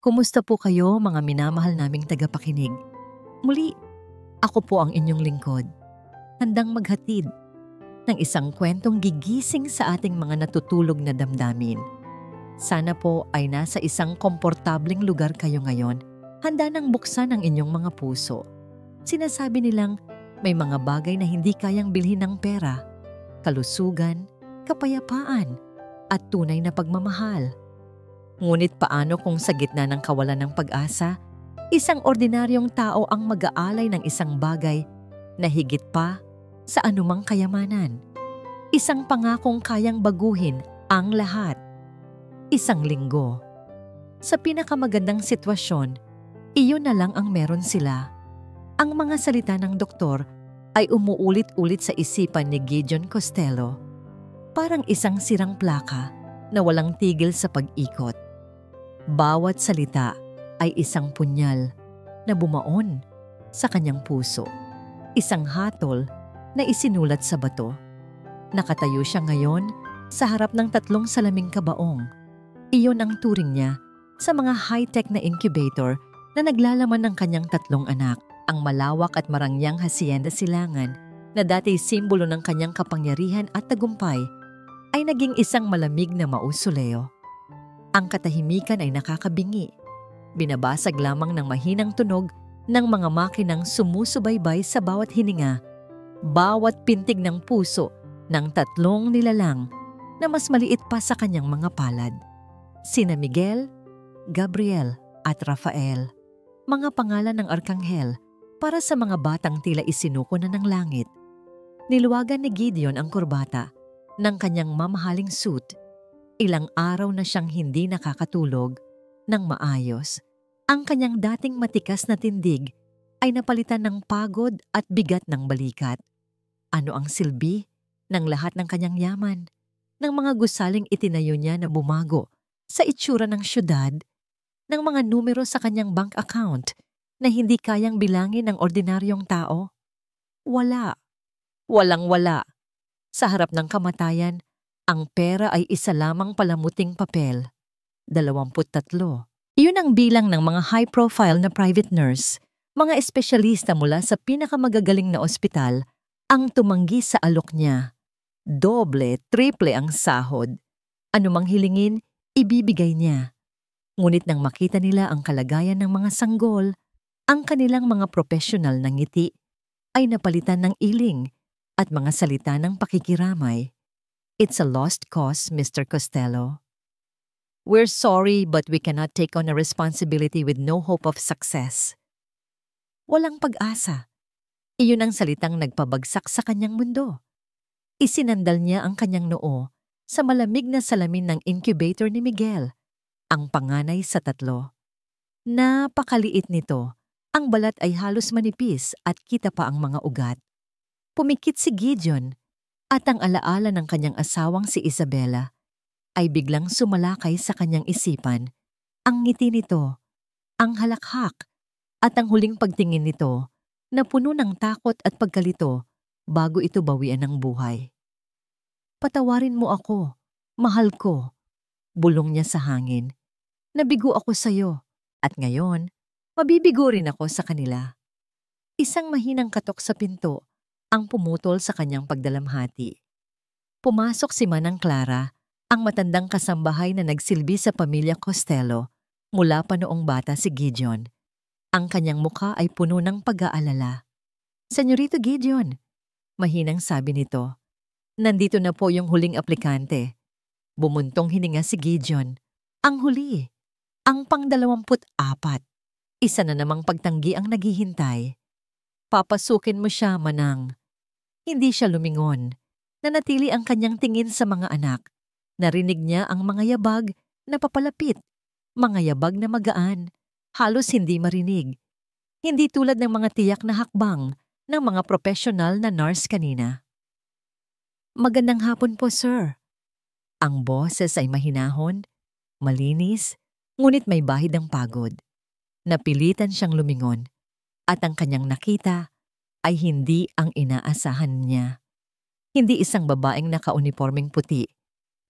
Kumusta po kayo mga minamahal naming tagapakinig? Muli, ako po ang inyong lingkod, handang maghatid ng isang kwentong gigising sa ating mga natutulog na damdamin. Sana po ay nasa isang komportableng lugar kayo ngayon, handa nang buksan ang inyong mga puso. Sinasabi nilang may mga bagay na hindi kayang bilhin ng pera, kalusugan, kapayapaan, at tunay na pagmamahal. Ngunit paano kung sa gitna ng kawalan ng pag-asa, isang ordinaryong tao ang mag-aalay ng isang bagay na higit pa sa anumang kayamanan? Isang pangakong kayang baguhin ang lahat. Isang linggo. Sa pinakamagandang sitwasyon, iyon na lang ang meron sila. Ang mga salita ng doktor ay umuulit-ulit sa isipan ni Gideon Costello. Parang isang sirang plaka na walang tigil sa pag-ikot. Bawat salita ay isang punyal na bumaon sa kanyang puso. Isang hatol na isinulat sa bato. Nakatayo siya ngayon sa harap ng 3 salaming kabaong. Iyon ang turing niya sa mga high-tech na incubator na naglalaman ng kanyang 3 anak. Ang malawak at marangyang hacienda silangan na dati simbolo ng kanyang kapangyarihan at tagumpay ay naging isang malamig na mausoleo. Ang katahimikan ay nakakabingi. Binabasag lamang ng mahinang tunog ng mga makinang sumusubaybay sa bawat hininga, bawat pintig ng puso ng 3 nilalang na mas maliit pa sa kanyang mga palad. Sina Miguel, Gabriel at Rafael, mga pangalan ng arkanghel para sa mga batang tila isinuko na ng langit. Niluwagan ni Gideon ang kurbata ng kanyang mamahaling suit. Ilang araw na siyang hindi nakakatulog ng maayos. Ang kanyang dating matikas na tindig ay napalitan ng pagod at bigat ng balikat. Ano ang silbi ng lahat ng kanyang yaman? Ng mga gusaling itinayo niya na bumago sa itsura ng syudad, ng mga numero sa kanyang bank account na hindi kayang bilangin ng ordinaryong tao? Wala. Walang-wala. Sa harap ng kamatayan, ang pera ay isa lamang palamuting papel. 23. Iyon ang bilang ng mga high-profile na private nurse, mga espesyalista mula sa pinakamagagaling na ospital, ang tumanggi sa alok niya. Doble, triple ang sahod. Anumang hilingin, ibibigay niya. Ngunit nang makita nila ang kalagayan ng mga sanggol, ang kanilang mga profesional na ngiti ay napalitan ng iling at mga salita ng pakikiramay. It's a lost cause, Mr. Costello. We're sorry but we cannot take on a responsibility with no hope of success. Walang pag-asa. Iyon ang salitang nagpabagsak sa kanyang mundo. Isinandal niya ang kanyang noo sa malamig na salamin ng incubator ni Miguel, ang panganay sa 3. Napakaliit nito. Ang balat ay halos manipis at kita pa ang mga ugat. Pumikit si Gideon at ang alaala ng kanyang asawang si Isabela ay biglang sumalakay sa kanyang isipan. Ang ngiti nito, ang halakhak at ang huling pagtingin nito na puno ng takot at pagkalito bago ito bawian ng buhay. Patawarin mo ako, mahal ko, bulong niya sa hangin. Nabigo ako sa iyo at ngayon, mabibigo rin ako sa kanila. Isang mahinang katok sa pinto ang pumutol sa kanyang pagdalamhati. Pumasok si Manang Clara, ang matandang kasambahay na nagsilbi sa pamilya Costello mula pa noong bata si Gideon. Ang kanyang mukha ay puno ng pag-aalala. Senyorito Gideon, mahinang sabi nito, nandito na po yung huling aplikante. Bumuntong hininga si Gideon. Ang huli, ang pang-24. Isa na namang pagtanggi ang naghihintay. Papasukin mo siya, Manang. Hindi siya lumingon. Nanatili ang kanyang tingin sa mga anak. Narinig niya ang mga yabag na papalapit. Mga yabag na magaan. Halos hindi marinig. Hindi tulad ng mga tiyak na hakbang ng mga profesional na nurse kanina. Magandang hapon po, sir. Ang boses ay mahinahon, malinis, ngunit may bahid ng pagod. Napilitan siyang lumingon. At ang kanyang nakita ay hindi ang inaasahan niya. Hindi isang babaeng nakaunipormeng puti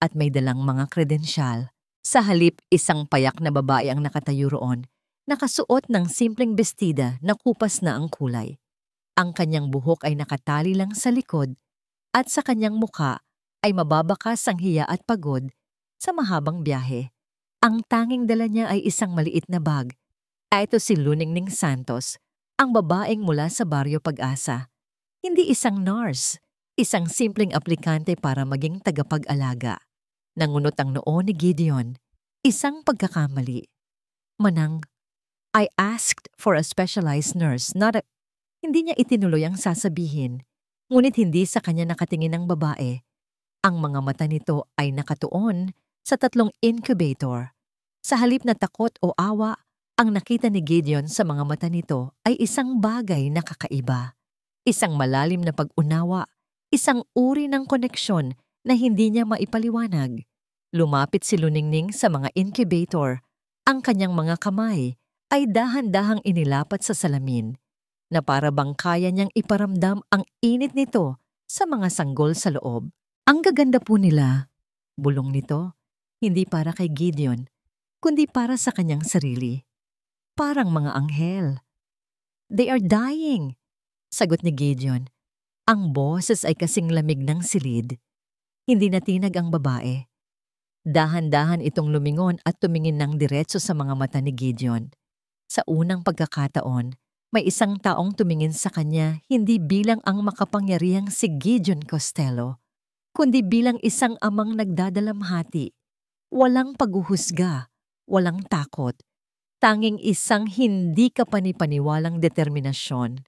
at may dalang mga kredensyal. Sa halip, isang payak na babae ang nakatayo roon, nakasuot ng simpleng bestida na kupas na ang kulay. Ang kanyang buhok ay nakatali lang sa likod at sa kanyang mukha ay mababakas ang hiya at pagod sa mahabang biyahe. Ang tanging dala niya ay isang maliit na bag. Ito si Luningning Santos, ang babaeng mula sa Baryo Pag-asa. Hindi isang nurse, isang simpleng aplikante para maging tagapag-alaga. Nangunot ang noo ni Gideon, isang pagkakamali. Manang, I asked for a specialized nurse, not a... Hindi niya itinuloy ang sasabihin, ngunit hindi sa kanya nakatingin ang babae. Ang mga mata nito ay nakatuon sa 3 incubator. Sa halip na takot o awa, ang nakita ni Gideon sa mga mata nito ay isang bagay na kakaiba. Isang malalim na pag-unawa, isang uri ng koneksyon na hindi niya maipaliwanag. Lumapit si Luningning sa mga incubator. Ang kanyang mga kamay ay dahan-dahang inilapat sa salamin na para bang kaya niyang iparamdam ang init nito sa mga sanggol sa loob. Ang gaganda po nila, bulong nito, hindi para kay Gideon, kundi para sa kanyang sarili. Parang mga anghel. They are dying, sagot ni Gideon. Ang boses ay kasing lamig ng silid. Hindi natinag ang babae. Dahan-dahan itong lumingon at tumingin ng diretso sa mga mata ni Gideon. Sa unang pagkakataon, may isang taong tumingin sa kanya hindi bilang ang makapangyarihang si Gideon Costello, kundi bilang isang amang nagdadalamhati. Walang paghuhusga, walang takot. Tanging isang hindi kapanipaniwalang determinasyon.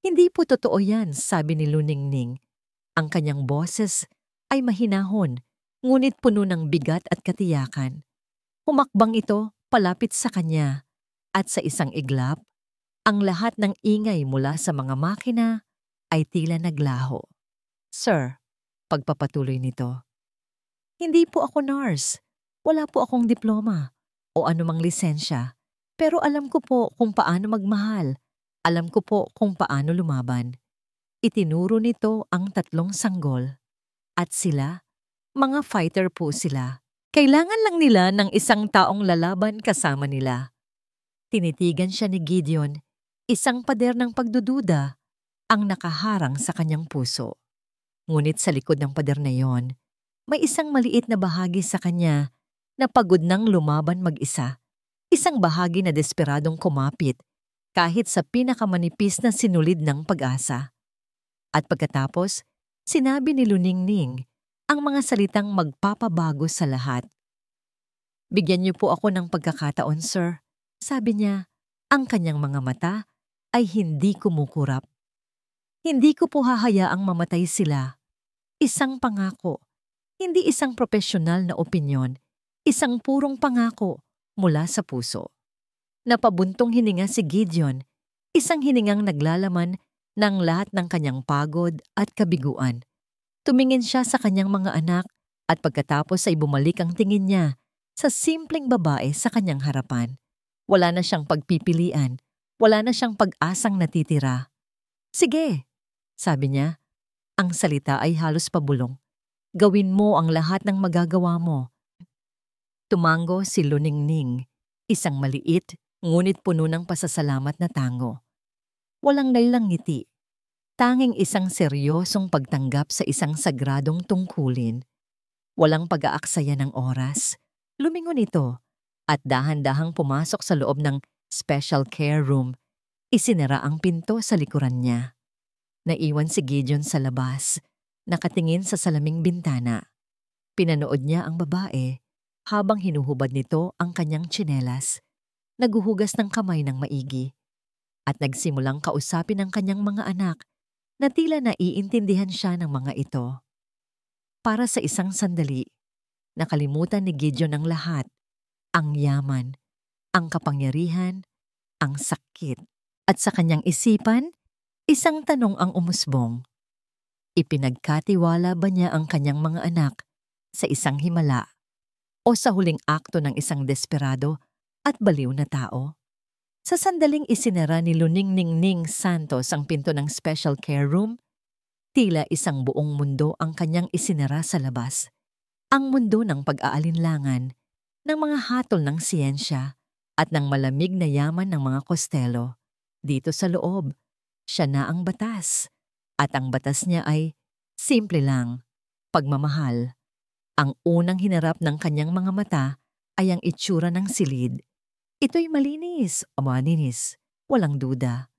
Hindi po totoo yan, sabi ni Luningning. Ang kanyang boses ay mahinahon, ngunit puno ng bigat at katiyakan. Humakbang ito palapit sa kanya, at sa isang iglap, ang lahat ng ingay mula sa mga makina ay tila naglaho. Sir, pagpapatuloy nito, hindi po ako nurse. Wala po akong diploma o anumang lisensya, pero alam ko po kung paano magmahal. Alam ko po kung paano lumaban. Itinuro nito ang 3 sanggol. At sila, mga fighter po sila. Kailangan lang nila ng isang taong lalaban kasama nila. Tinitigan siya ni Gideon, isang pader ng pagdududa ang nakaharang sa kanyang puso. Ngunit sa likod ng pader na yon, may isang maliit na bahagi sa kanya na pagod nang lumaban mag-isa. Isang bahagi na desperadong kumapit kahit sa pinakamanipis na sinulid ng pag-asa. At pagkatapos, sinabi ni Luningning ang mga salitang magpapabago sa lahat. Bigyan niyo po ako ng pagkakataon, sir. Sabi niya, ang kanyang mga mata ay hindi kumukurap. Hindi ko po hahayaang mamatay sila. Isang pangako, hindi isang profesional na opinyon, isang purong pangako mula sa puso. Napabuntong hininga si Gideon, isang hiningang naglalaman ng lahat ng kanyang pagod at kabiguan. Tumingin siya sa kanyang mga anak at pagkatapos ay bumalik ang tingin niya sa simpleng babae sa kanyang harapan. Wala na siyang pagpipilian, wala na siyang pag-asang natitira. Sige, sabi niya, ang salita ay halos pabulong. Gawin mo ang lahat ng magagawa mo. Tumango si Luningning, isang maliit ngunit puno ng pasasalamat na tango. Walang dalilang ngiti, tanging isang seryosong pagtanggap sa isang sagradong tungkulin. Walang pag-aaksaya ng oras. Lumingon ito at dahan-dahang pumasok sa loob ng special care room. Isinara ang pinto sa likuran niya. Naiwan si Gideon sa labas, nakatingin sa salaming bintana. Pinanood niya ang babae habang hinuhubad nito ang kanyang tsinelas, naguhugas ng kamay ng maigi, at nagsimulang kausapin ang kanyang mga anak na tila naiintindihan siya ng mga ito. Para sa isang sandali, nakalimutan ni Gideon ang lahat, ang yaman, ang kapangyarihan, ang sakit, at sa kanyang isipan, isang tanong ang umusbong. Ipinagkatiwala ba niya ang kanyang mga anak sa isang himala o sa huling akto ng isang desperado at baliw na tao? Sa sandaling isinara ni Luningning Santos ang pinto ng special care room, tila isang buong mundo ang kanyang isinara sa labas. Ang mundo ng pag-aalinlangan, ng mga hatol ng siyensya at ng malamig na yaman ng mga Costello. Dito sa loob, siya na ang batas. At ang batas niya ay simple lang, pagmamahal. Ang unang hinarap ng kanyang mga mata ay ang itsura ng silid. Ito'y malinis o malinis, walang duda.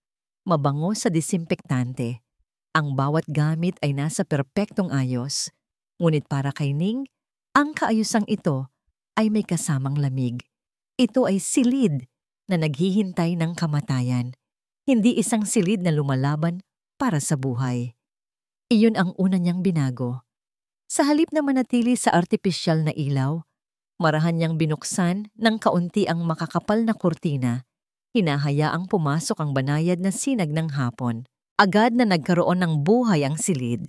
Mabango sa disinfektante. Ang bawat gamit ay nasa perpektong ayos. Ngunit para kay Ning, ang kaayusang ito ay may kasamang lamig. Ito ay silid na naghihintay ng kamatayan. Hindi isang silid na lumalaban para sa buhay. Iyon ang una niyang binago. Sa halip na manatili sa artipisyal na ilaw, marahan niyang binuksan ng kaunti ang makakapal na kurtina. Hinahayaang pumasok ang banayad na sinag ng hapon. Agad na nagkaroon ng buhay ang silid.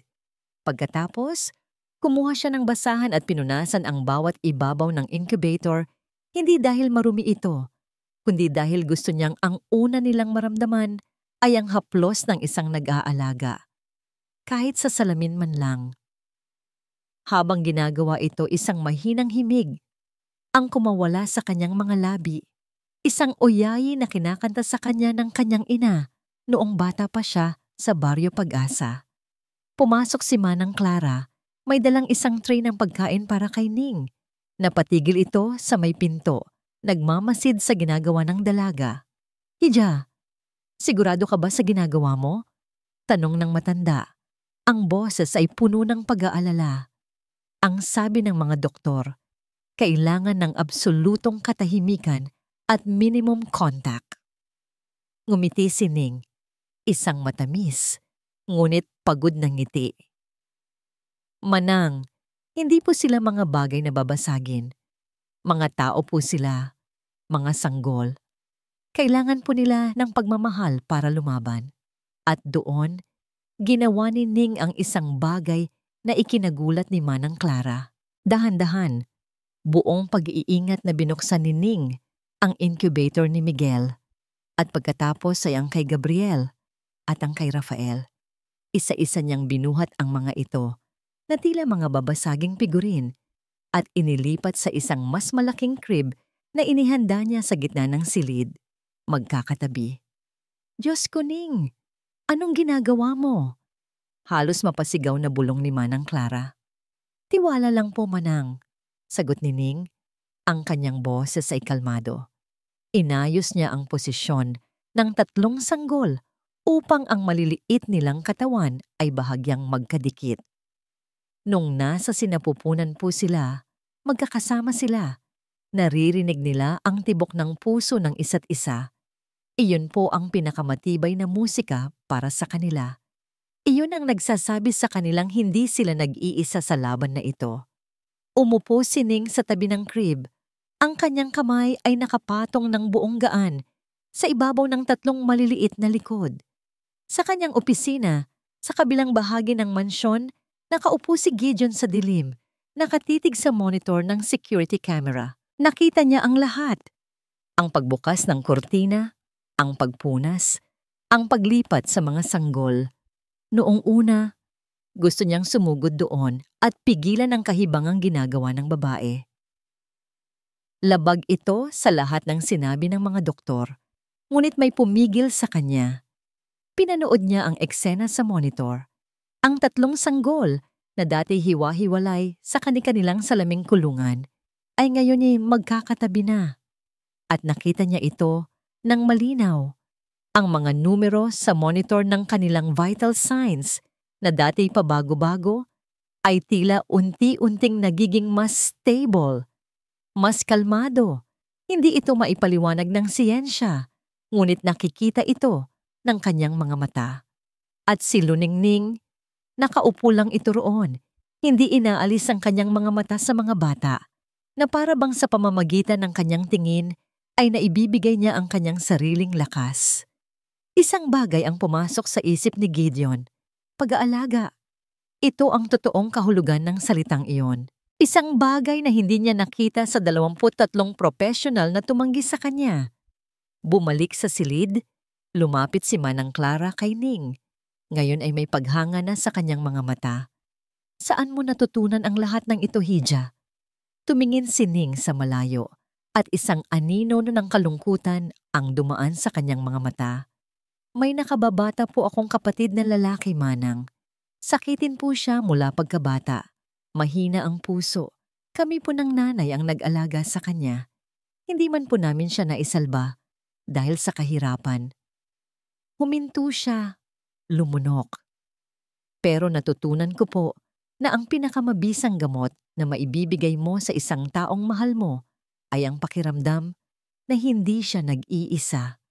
Pagkatapos, kumuha siya ng basahan at pinunasan ang bawat ibabaw ng incubator, hindi dahil marumi ito, kundi dahil gusto niyang ang una nilang maramdaman ay ang haplos ng isang nag-aalaga. Kahit sa salamin man lang. Habang ginagawa ito, isang mahinang himig ang kumawala sa kanyang mga labi. Isang oyayi na kinakanta sa kanya ng kanyang ina noong bata pa siya sa Baryo Pag-asa. Pumasok si Manang Clara, may dalang isang tray ng pagkain para kay Ning. Napatigil ito sa may pinto, nagmamasid sa ginagawa ng dalaga. "Hija, sigurado ka ba sa ginagawa mo?" Tanong ng matanda. Ang boses ay puno ng pag-aalala. Ang sabi ng mga doktor, kailangan ng absolutong katahimikan at minimum contact. Ngumiti si Ning, isang matamis, ngunit pagod ng ngiti. "Manang, hindi po sila mga bagay na babasagin. Mga tao po sila, mga sanggol. Kailangan po nila ng pagmamahal para lumaban." At doon, ginawa ni Ning ang isang bagay na ikinagulat ni Manang Clara. Dahan-dahan, buong pag-iingat na binuksan ni Ning ang incubator ni Miguel. At pagkatapos ay ang kay Gabriel at ang kay Rafael. Isa-isa niyang binuhat ang mga ito na tila mga babasaging figurin at inilipat sa isang mas malaking crib na inihanda niya sa gitna ng silid, magkakatabi. "Diyos ko, Ning! Anong ginagawa mo?" Halos mapasigaw na bulong ni Manang Clara. "Tiwala lang po, Manang," sagot ni Ning. Ang kanyang boses ay kalmado. Inayos niya ang posisyon ng 3 sanggol upang ang maliliit nilang katawan ay bahagyang magkadikit. Nung nasa sinapupunan po sila, magkakasama sila. Naririnig nila ang tibok ng puso ng isa't isa. Iyon po ang pinakamatibay na musika para sa kanila. Iyon ang nagsasabi sa kanilang hindi sila nag-iisa sa laban na ito. Umupo si Ning sa tabi ng crib. Ang kanyang kamay ay nakapatong ng buong gaan sa ibabaw ng 3 maliliit na likod. Sa kanyang opisina, sa kabilang bahagi ng mansyon, nakaupo si Gideon sa dilim, nakatitig sa monitor ng security camera. Nakita niya ang lahat. Ang pagbukas ng kurtina, ang pagpunas, ang paglipat sa mga sanggol. Noong una, gusto niyang sumugod doon at pigilan ang kahibangang ginagawa ng babae. Labag ito sa lahat ng sinabi ng mga doktor, ngunit may pumigil sa kanya. Pinanood niya ang eksena sa monitor. Ang 3 sanggol na dati hiwa-hiwalay sa kani-kanilang salaming kulungan ay ngayon ay magkakatabi na. At nakita niya ito ng malinaw. Ang mga numero sa monitor ng kanilang vital signs na dati pabago-bago ay tila unti-unting nagiging mas stable, mas kalmado. Hindi ito maipaliwanag ng siyensya, ngunit nakikita ito ng kanyang mga mata. At si Luningning, nakaupo lang ito roon, hindi inaalis ang kanyang mga mata sa mga bata, na para bang sa pamamagitan ng kanyang tingin ay naibibigay niya ang kanyang sariling lakas. Isang bagay ang pumasok sa isip ni Gideon, pag-aalaga. Ito ang totoong kahulugan ng salitang iyon. Isang bagay na hindi niya nakita sa 23 profesional na tumanggi sa kanya. Bumalik sa silid, lumapit si Manang Clara kay Ning. Ngayon ay may paghanga na sa kanyang mga mata. "Saan mo natutunan ang lahat ng ito, Hija?" Tumingin si Ning sa malayo at isang anino ng kalungkutan ang dumaan sa kanyang mga mata. May nakababata po akong kapatid na lalaki, Manang. Sakitin po siya mula pagkabata. Mahina ang puso. Kami po ng nanay ang nag-alaga sa kanya. Hindi man po namin siya naisalba dahil sa kahirapan. Huminto siya, lumunok. Pero natutunan ko po na ang pinakamabisang gamot na maibibigay mo sa isang taong mahal mo ay ang pakiramdam na hindi siya nag-iisa.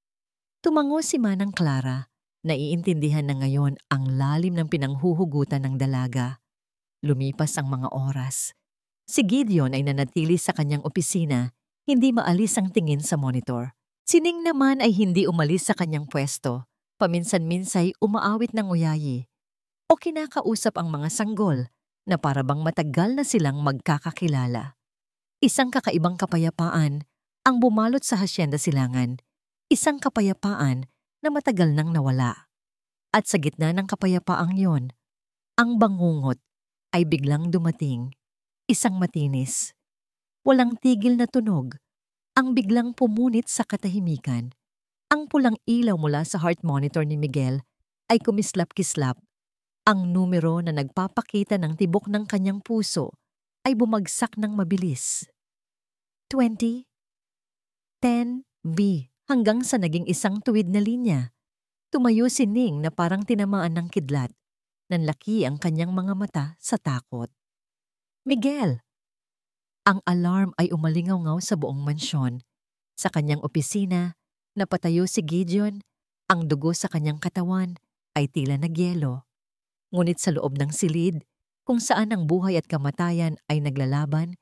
Tumango si Manang Clara. Naiintindihan na ngayon ang lalim ng pinanghuhugutan ng dalaga. Lumipas ang mga oras. Si Gideon ay nanatili sa kanyang opisina, hindi maalis ang tingin sa monitor. Si Ning naman ay hindi umalis sa kanyang pwesto. Paminsan-minsay umaawit ng uyayi o kinakausap ang mga sanggol na parabang matagal na silang magkakakilala. Isang kakaibang kapayapaan ang bumalot sa Hacienda Silangan. Isang kapayapaan na matagal nang nawala. At sa gitna ng kapayapaang yon, ang bangungot ay biglang dumating. Isang matinis. Walang tigil na tunog. Ang biglang pumunit sa katahimikan. Ang pulang ilaw mula sa heart monitor ni Miguel ay kumislap-kislap. Ang numero na nagpapakita ng tibok ng kanyang puso ay bumagsak ng mabilis. 20, 10B hanggang sa naging isang tuwid na linya. Tumayo si Ning na parang tinamaan ng kidlat. Nanlaki ang kanyang mga mata sa takot. Miguel! Ang alarm ay umalingaw-ngaw sa buong mansyon. Sa kanyang opisina, napatayo si Gideon. Ang dugo sa kanyang katawan ay tila nagyelo. Ngunit sa loob ng silid, kung saan ang buhay at kamatayan ay naglalaban,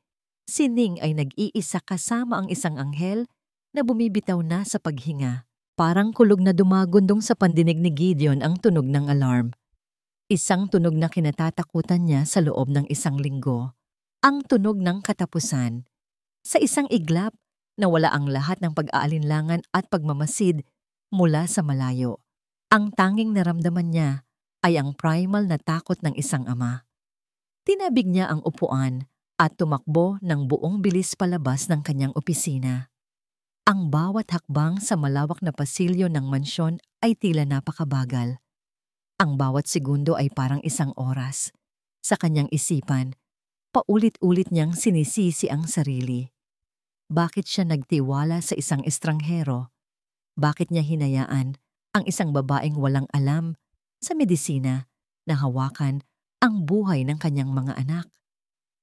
si Ning ay nag-iisa kasama ang isang anghel na bumibitaw na sa paghinga. Parang kulog na dumagundong sa pandinig ni Gideon ang tunog ng alarm. Isang tunog na kinatatakutan niya sa loob ng isang linggo. Ang tunog ng katapusan. Sa isang iglap, nawala ang lahat ng pag-aalinlangan at pagmamasid mula sa malayo. Ang tanging naramdaman niya ay ang primal na takot ng isang ama. Tinabig niya ang upuan at tumakbo ng buong bilis palabas ng kanyang opisina. Ang bawat hakbang sa malawak na pasilyo ng mansyon ay tila napakabagal. Ang bawat segundo ay parang isang oras. Sa kanyang isipan, paulit-ulit niyang sinisisi ang sarili. Bakit siya nagtiwala sa isang estranghero? Bakit niya hinayaan ang isang babaeng walang alam sa medisina na hawakan ang buhay ng kanyang mga anak?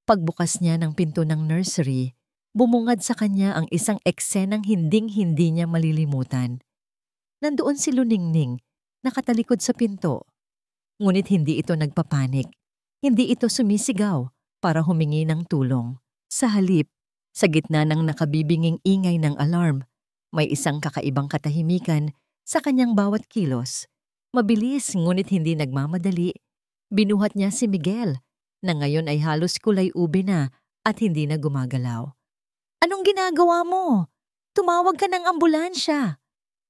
Pagbukas niya ng pinto ng nursery, bumungad sa kanya ang isang eksenang hinding-hindi niya malilimutan. Nandoon si Luningning, nakatalikod sa pinto. Ngunit hindi ito nagpapanik. Hindi ito sumisigaw para humingi ng tulong. Sa halip, sa gitna ng nakabibinging ingay ng alarm, may isang kakaibang katahimikan sa kanyang bawat kilos. Mabilis ngunit hindi nagmamadali. Binuhat niya si Miguel, na ngayon ay halos kulay ube na at hindi na gumagalaw. Anong ginagawa mo? Tumawag ka ng ambulansya!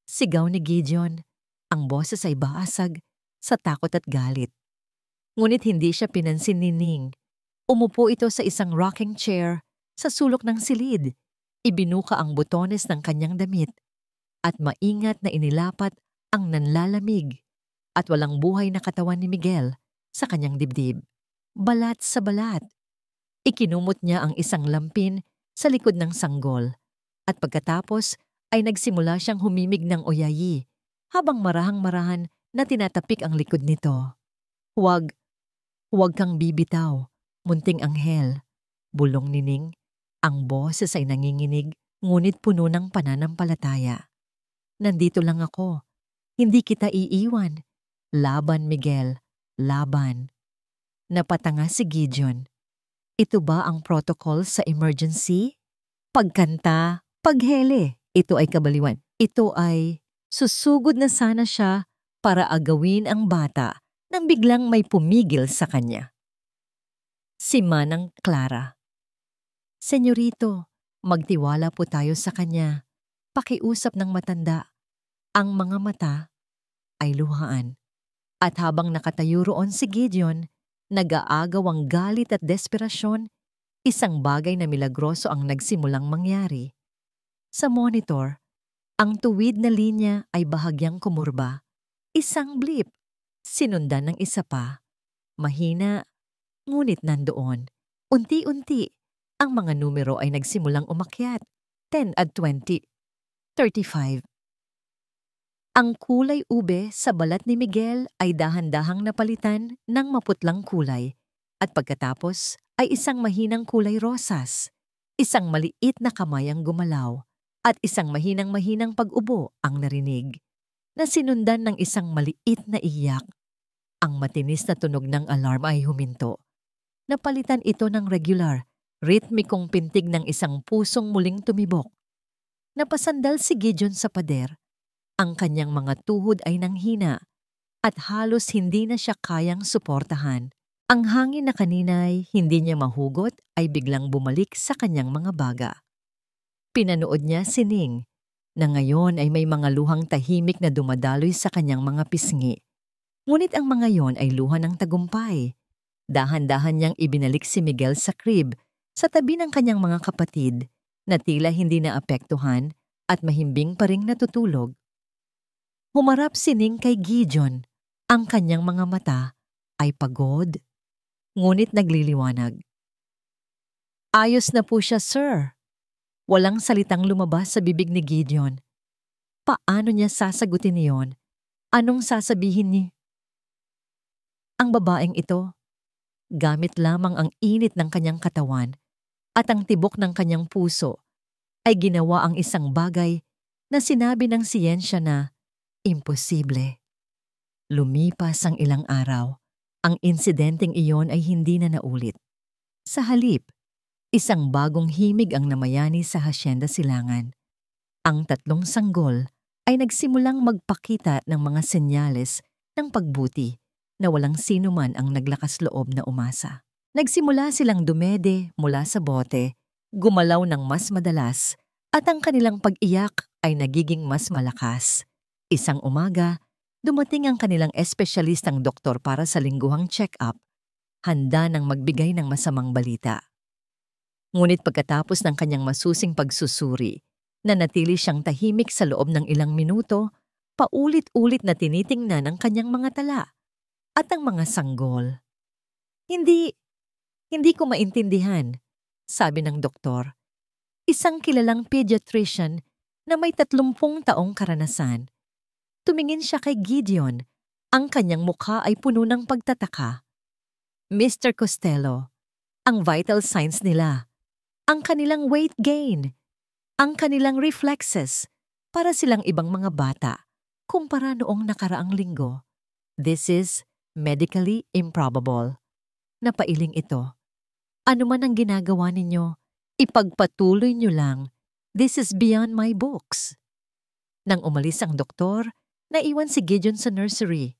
Sigaw ni Gideon. Ang boses ay baasag sa takot at galit. Ngunit hindi siya pinansin ni Ning. Umupo ito sa isang rocking chair sa sulok ng silid. Ibinuka ang butones ng kanyang damit at maingat na inilapat ang nanlalamig at walang buhay na katawan ni Miguel sa kanyang dibdib. Balat sa balat. Ikinumot niya ang isang lampin sa likod ng sanggol at pagkatapos ay nagsimula siyang humimig ng oyayi habang marahang-marahan na tinatapik ang likod nito. Huwag kang bibitaw, munting anghel. Bulong ni Ning. Ang boses ay nanginginig ngunit puno ng pananampalataya. Nandito lang ako. Hindi kita iiwan. Laban, Miguel. Laban. Napatanga si Gideon. Ito ba ang protocol sa emergency? Pagkanta, paghele. Ito ay kabaliwan. Ito ay susugod na sana siya para agawin ang bata nang biglang may pumigil sa kanya. Si Manang Clara. Senyorito, magtiwala po tayo sa kanya. Pakiusap ng matanda. Ang mga mata ay luhaan. At habang nakatayo roon si Gideon, nag-aagaw ang galit at desperasyon, Isang bagay na milagroso ang nagsimulang mangyari. Sa monitor, ang tuwid na linya ay bahagyang kumurba. Isang blip, sinundan ng isa pa. Mahina, ngunit nandoon. Unti-unti, ang mga numero ay nagsimulang umakyat. 10 at 20, 35. Ang kulay ube sa balat ni Miguel ay dahan-dahang napalitan ng maputlang kulay at pagkatapos ay isang mahinang kulay rosas. Isang maliit na kamay ang gumalaw at isang mahinang-mahinang pag-ubo ang narinig na sinundan ng isang maliit na iyak. Ang matinis na tunog ng alarm ay huminto. Napalitan ito ng regular, ritmikong pintig ng isang pusong muling tumibok. Napasandal si Gideon sa pader. Ang kanyang mga tuhod ay nanghina at halos hindi na siya kayang suportahan. Ang hangin na kanina'y hindi niya mahugot ay biglang bumalik sa kanyang mga baga. Pinanood niya si Ning na ngayon ay may mga luhang tahimik na dumadaloy sa kanyang mga pisngi. Ngunit ang mga yon ay luha ng tagumpay. Dahan-dahan niyang ibinalik si Miguel sa crib sa tabi ng kanyang mga kapatid na tila hindi naapektuhan at mahimbing pa ring natutulog. Humarap si Ning kay Gideon. Ang kanyang mga mata ay pagod, ngunit nagliliwanag. Ayos na po siya, sir. Walang salitang lumabas sa bibig ni Gideon. Paano niya sasagutin iyon? Anong sasabihin ni? Ang babaeng ito, gamit lamang ang init ng kanyang katawan at ang tibok ng kanyang puso, ay ginawa ang isang bagay na sinabi ng siyensya na imposible. Lumipas ang ilang araw, ang insidenteng iyon ay hindi na naulit. Sa halip, isang bagong himig ang namayani sa Hacienda Silangan. Ang tatlong sanggol ay nagsimulang magpakita ng mga senyales ng pagbuti na walang sino man ang naglakas loob na umasa. Nagsimula silang dumede mula sa bote, gumalaw ng mas madalas, at ang kanilang pag-iyak ay nagiging mas malakas. Isang umaga, dumating ang kanilang espesyalistang doktor para sa lingguhang check-up, handa nang magbigay ng masamang balita. Ngunit pagkatapos ng kanyang masusing pagsusuri, nanatili siyang tahimik sa loob ng ilang minuto, paulit-ulit na tinitingnan ang kanyang mga tala at ang mga sanggol. Hindi ko maintindihan, sabi ng doktor. Isang kilalang pediatrician na may 30 taong karanasan. Tumingin siya kay Gideon. Ang kanyang mukha ay puno ng pagtataka. Mr. Costello, ang vital signs nila, ang kanilang weight gain, ang kanilang reflexes, para silang ibang mga bata kumpara noong nakaraang linggo. This is medically improbable. Napailing ito. Ano man ang ginagawa ninyo, ipagpatuloy nyo lang. This is beyond my books. Nang umalis ang doktor, naiwan si Gideon sa nursery.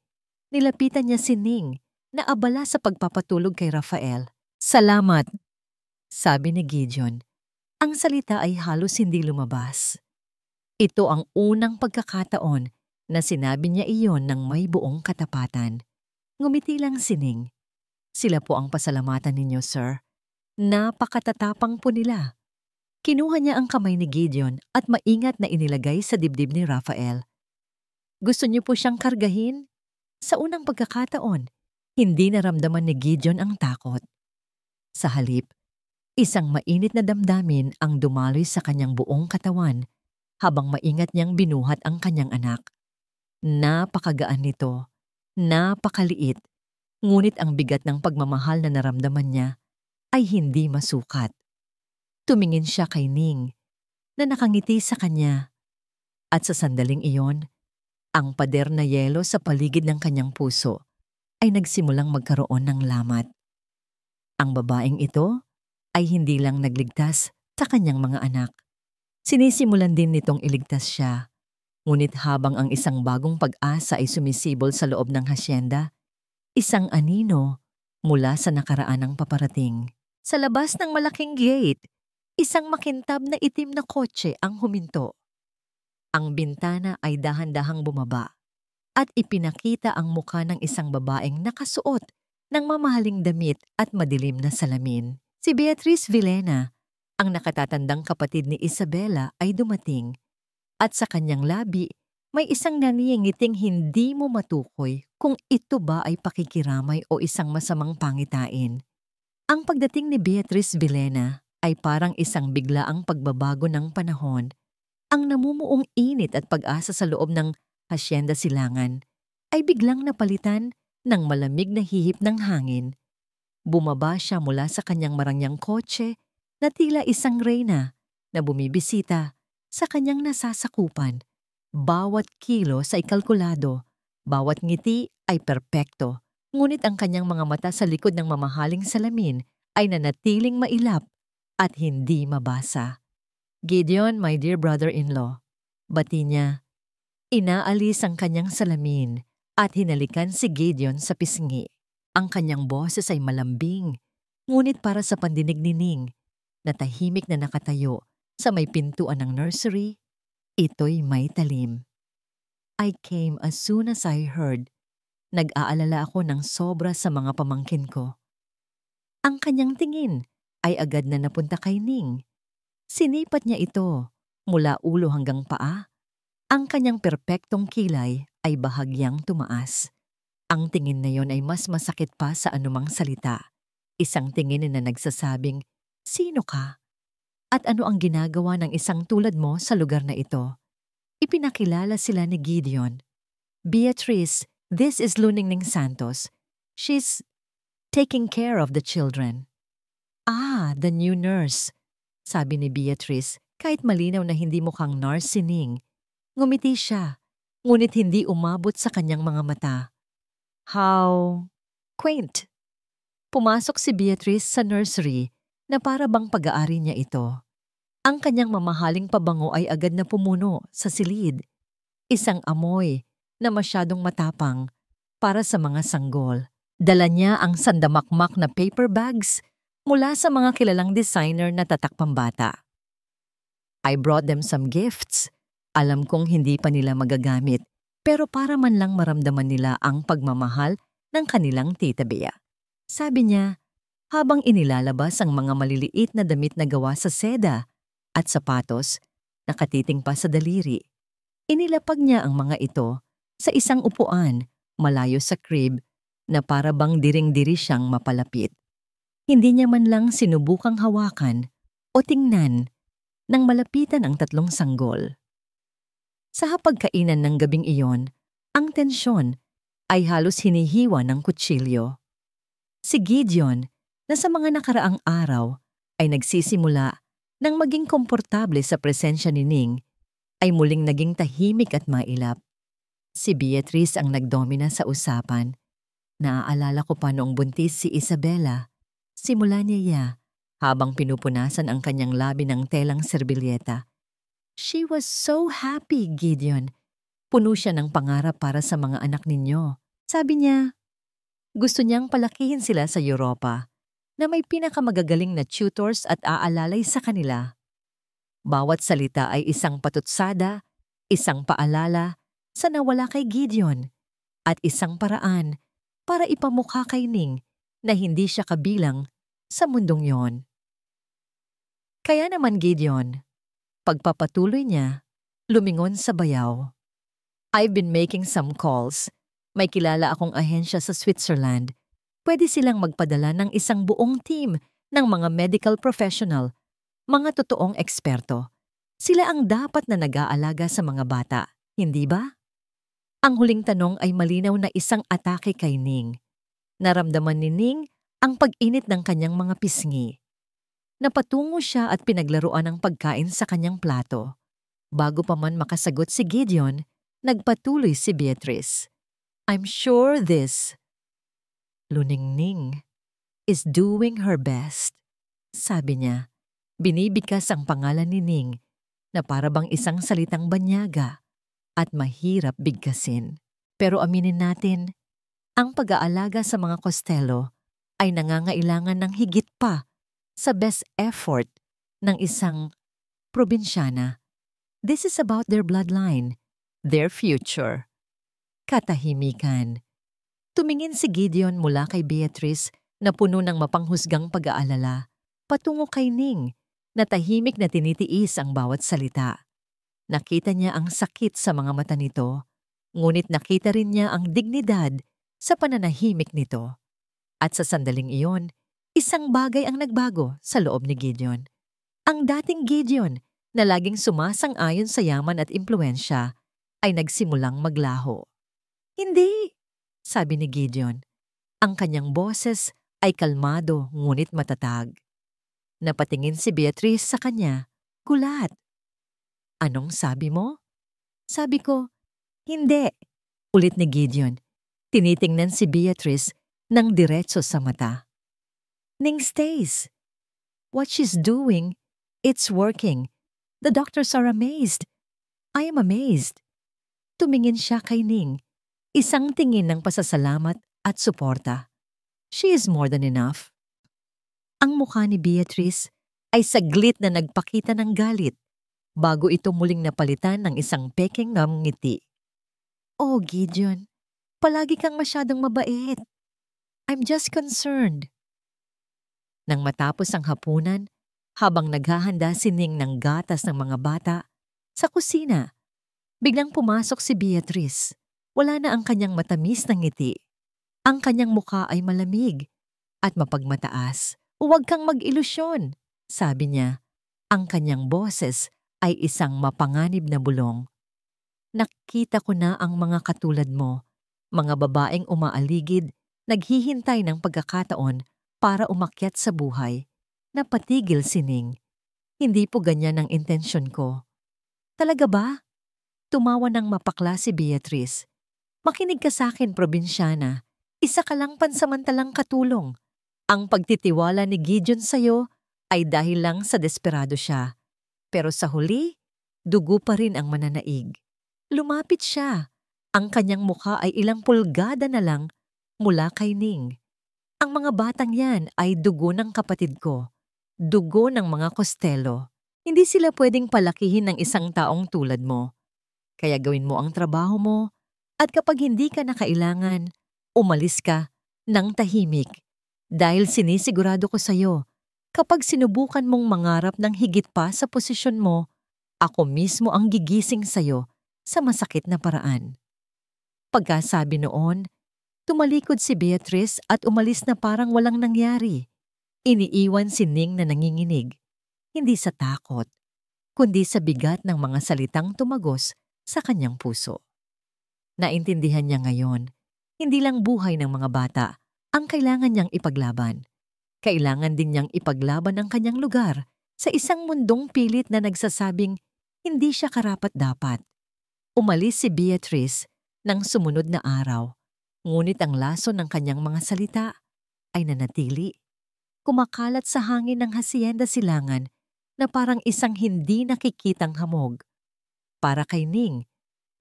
Nilapitan niya si Ning na abala sa pagpapatulog kay Rafael. Salamat, sabi ni Gideon. Ang salita ay halos hindi lumabas. Ito ang unang pagkakataon na sinabi niya iyon ng may buong katapatan. Ngumiti lang si Ning. Sila po ang pasalamatan ninyo, sir. Napakatatapang po nila. Kinuha niya ang kamay ni Gideon at maingat na inilagay sa dibdib ni Rafael. Gusto niyo po siyang kargahin? Sa unang pagkakataon, hindi naramdaman ni Gideon ang takot. Sa halip, isang mainit na damdamin ang dumaloy sa kanyang buong katawan habang maingat niyang binuhat ang kanyang anak. Napakagaan nito, napakaliit, ngunit ang bigat ng pagmamahal na naramdaman niya ay hindi masukat. Tumingin siya kay Ning na nakangiti sa kanya at sa sandaling iyon, ang pader na yelo sa paligid ng kanyang puso ay nagsimulang magkaroon ng lamat. Ang babaeng ito ay hindi lang nagligtas sa kanyang mga anak. Sinisimulan din nitong iligtas siya. Ngunit habang ang isang bagong pag-asa ay sumisibol sa loob ng hasyenda, isang anino mula sa nakaraan ng paparating. Sa labas ng malaking gate, isang makintab na itim na kotse ang huminto. Ang bintana ay dahan-dahang bumaba at ipinakita ang mukha ng isang babaeng nakasuot ng mamahaling damit at madilim na salamin. Si Beatrice Villena, ang nakatatandang kapatid ni Isabela, ay dumating at sa kanyang labi may isang nangingiting hindi mo matukoy kung ito ba ay pakikiramay o isang masamang pangitain. Ang pagdating ni Beatrice Villena ay parang isang biglaang pagbabago ng panahon. Ang namumuong init at pag-asa sa loob ng Hacienda Silangan ay biglang napalitan ng malamig na hihip ng hangin. Bumaba siya mula sa kanyang marangyang kotse na tila isang reyna na bumibisita sa kanyang nasasakupan. Bawat kilos ay kalkulado, bawat ngiti ay perpekto, ngunit ang kanyang mga mata sa likod ng mamahaling salamin ay nanatiling mailap at hindi mabasa. Gideon, my dear brother-in-law, bati niya. Inaalis ang kanyang salamin at hinalikan si Gideon sa pisngi. Ang kanyang boses ay malambing, ngunit para sa pandinig ni Ning, na tahimik na nakatayo sa may pintuan ng nursery, ito'y may talim. I came as soon as I heard. Nag-aalala ako ng sobra sa mga pamangkin ko. Ang kanyang tingin ay agad na napunta kay Ning. Sinipat niya ito mula ulo hanggang paa. Ang kanyang perpektong kilay ay bahagyang tumaas. Ang tingin na yon ay mas masakit pa sa anumang salita. Isang tingin na nagsasabing, "Sino ka? At ano ang ginagawa ng isang tulad mo sa lugar na ito?" Ipinakilala sila ni Gideon. "Beatrice, this is Luningning Santos. She's taking care of the children." "Ah, the new nurse," sabi ni Beatrice, kahit malinaw na hindi mukhang nurse si Ning. Ngumiti siya, ngunit hindi umabot sa kanyang mga mata. "How quaint." Pumasok si Beatrice sa nursery na para bang pag-aari niya ito. Ang kanyang mamahaling pabango ay agad na pumuno sa silid. Isang amoy na masyadong matapang para sa mga sanggol. Dala niya ang sandamakmak na paper bags mula sa mga kilalang designer na tatak pambata. "I brought them some gifts. Alam kong hindi pa nila magagamit, pero para man lang maramdaman nila ang pagmamahal ng kanilang tita Bea," sabi niya, habang inilalabas ang mga maliliit na damit na gawa sa seda at sapatos na katiting pa sa daliri. Inilapag niya ang mga ito sa isang upuan malayo sa crib na para bang diring-diri siyang mapalapit. Hindi niya man lang sinubukang hawakan o tingnan nang malapitan ang tatlong sanggol. Sa hapagkainan ng gabing iyon, ang tensyon ay halos hinihiwa ng kutsilyo. Si Gideon, na sa mga nakaraang araw ay nagsisimula nang maging komportable sa presensya ni Ning, ay muling naging tahimik at mailap. Si Beatrice ang nagdomina sa usapan. "Naaalala ko pa noong buntis si Isabela," simula niya habang pinupunasan ang kanyang labi ng telang serbilyeta. "She was so happy, Gideon. Puno siya ng pangarap para sa mga anak ninyo." Sabi niya, gusto niyang palakihin sila sa Europa, na may pinakamagagaling na tutors at aalalay sa kanila. Bawat salita ay isang patutsada, isang paalala sa nawala kay Gideon, at isang paraan para ipamukha kay Ning na hindi siya kabilang sa mundong yon. Kaya naman Gideon, pagpapatuloy niya, lumingon sa bayaw. "I've been making some calls. May kilala akong ahensya sa Switzerland. Pwede silang magpadala ng isang buong team ng mga medical professional, mga totoong eksperto. Sila ang dapat na nag-aalaga sa mga bata, hindi ba?" Ang huling tanong ay malinaw na isang atake kay Ning. Naramdaman ni Ning ang pag-init ng kanyang mga pisngi. Napatungo siya at pinaglaruan ang pagkain sa kanyang plato. Bago pa man makasagot si Gideon, nagpatuloy si Beatrice. "I'm sure this Luningning is doing her best," sabi niya. Binibigkas ang pangalan ni Ning na para bang isang salitang banyaga at mahirap bigkasin. Pero aminin natin, ang pag-aalaga sa mga Costello ay nangangailangan ng higit pa sa best effort ng isang probinsyana. This is about their bloodline, their future. Katahimikan. Tumingin si Gideon mula kay Beatrice na puno ng mapanghusgang pag-aalala. patungo kay Ning na tahimik na tinitiis ang bawat salita. Nakita niya ang sakit sa mga mata nito, ngunit nakita rin niya ang dignidad sa pananahimik nito. At sa sandaling iyon, isang bagay ang nagbago sa loob ni Gideon. Ang dating Gideon na laging sumasang-ayon sa yaman at impluensya ay nagsimulang maglaho. Hindi, sabi ni Gideon. Ang kanyang boses ay kalmado ngunit matatag. Napatingin si Beatrice sa kanya, gulat. Anong sabi mo? Sabi ko, hindi. Ulit ni Gideon. Tinitingnan si Beatrice ng diretso sa mata. Ning stays. What she's doing, it's working. The doctors are amazed. I am amazed. Tumingin siya kay Ning, isang tingin ng pasasalamat at suporta. She is more than enough. Ang mukha ni Beatrice ay saglit na nagpakita ng galit bago ito muling napalitan ng isang pekeng ngiti. Oh, Gideon, palagi kang masyadong mabait. I'm just concerned. Nang matapos ang hapunan, habang naghahanda si Ning ng gatas ng mga bata, sa kusina, biglang pumasok si Beatrice. Wala na ang kanyang matamis na ngiti. Ang kanyang mukha ay malamig at mapagmataas. Huwag kang mag-ilusyon, sabi niya. Ang kanyang boses ay isang mapanganib na bulong. Nakita ko na ang mga katulad mo, mga babaeng umaaligid, naghihintay ng pagkakataon para umakyat sa buhay. Napatigil si Ning. Hindi po ganyan ang intensyon ko. Talaga ba? Tumawa ng mapakla si Beatrice. Makinig ka sa akin, probinsyana. Isa ka lang pansamantalang katulong. Ang pagtitiwala ni Gideon sa'yo ay dahil lang sa desperado siya. Pero sa huli, dugo pa rin ang mananaig. Lumapit siya. Ang kanyang mukha ay ilang pulgada na lang mula kay Ning. Ang mga batang yan ay dugo ng kapatid ko. Dugo ng mga Costello. Hindi sila pwedeng palakihin ng isang taong tulad mo. Kaya gawin mo ang trabaho mo at kapag hindi ka na kailangan, umalis ka ng tahimik. Dahil sinisigurado ko sa'yo, kapag sinubukan mong mangarap ng higit pa sa posisyon mo, ako mismo ang gigising sa'yo sa masakit na paraan. Pagkasabi noon, tumalikod si Beatrice at umalis na parang walang nangyari. Iniiwan si Ning na nanginginig, hindi sa takot, kundi sa bigat ng mga salitang tumagos sa kanyang puso. Naintindihan niya ngayon, hindi lang buhay ng mga bata ang kailangan niyang ipaglaban. Kailangan din niyang ipaglaban ang kanyang lugar sa isang mundong pilit na nagsasabing hindi siya karapat-dapat. Umalis si Beatrice ng sumunod na araw, ngunit ang laso ng kanyang mga salita ay nanatili. Kumakalat sa hangin ng Hacienda Silangan na parang isang hindi nakikitang hamog. Para kay Ning,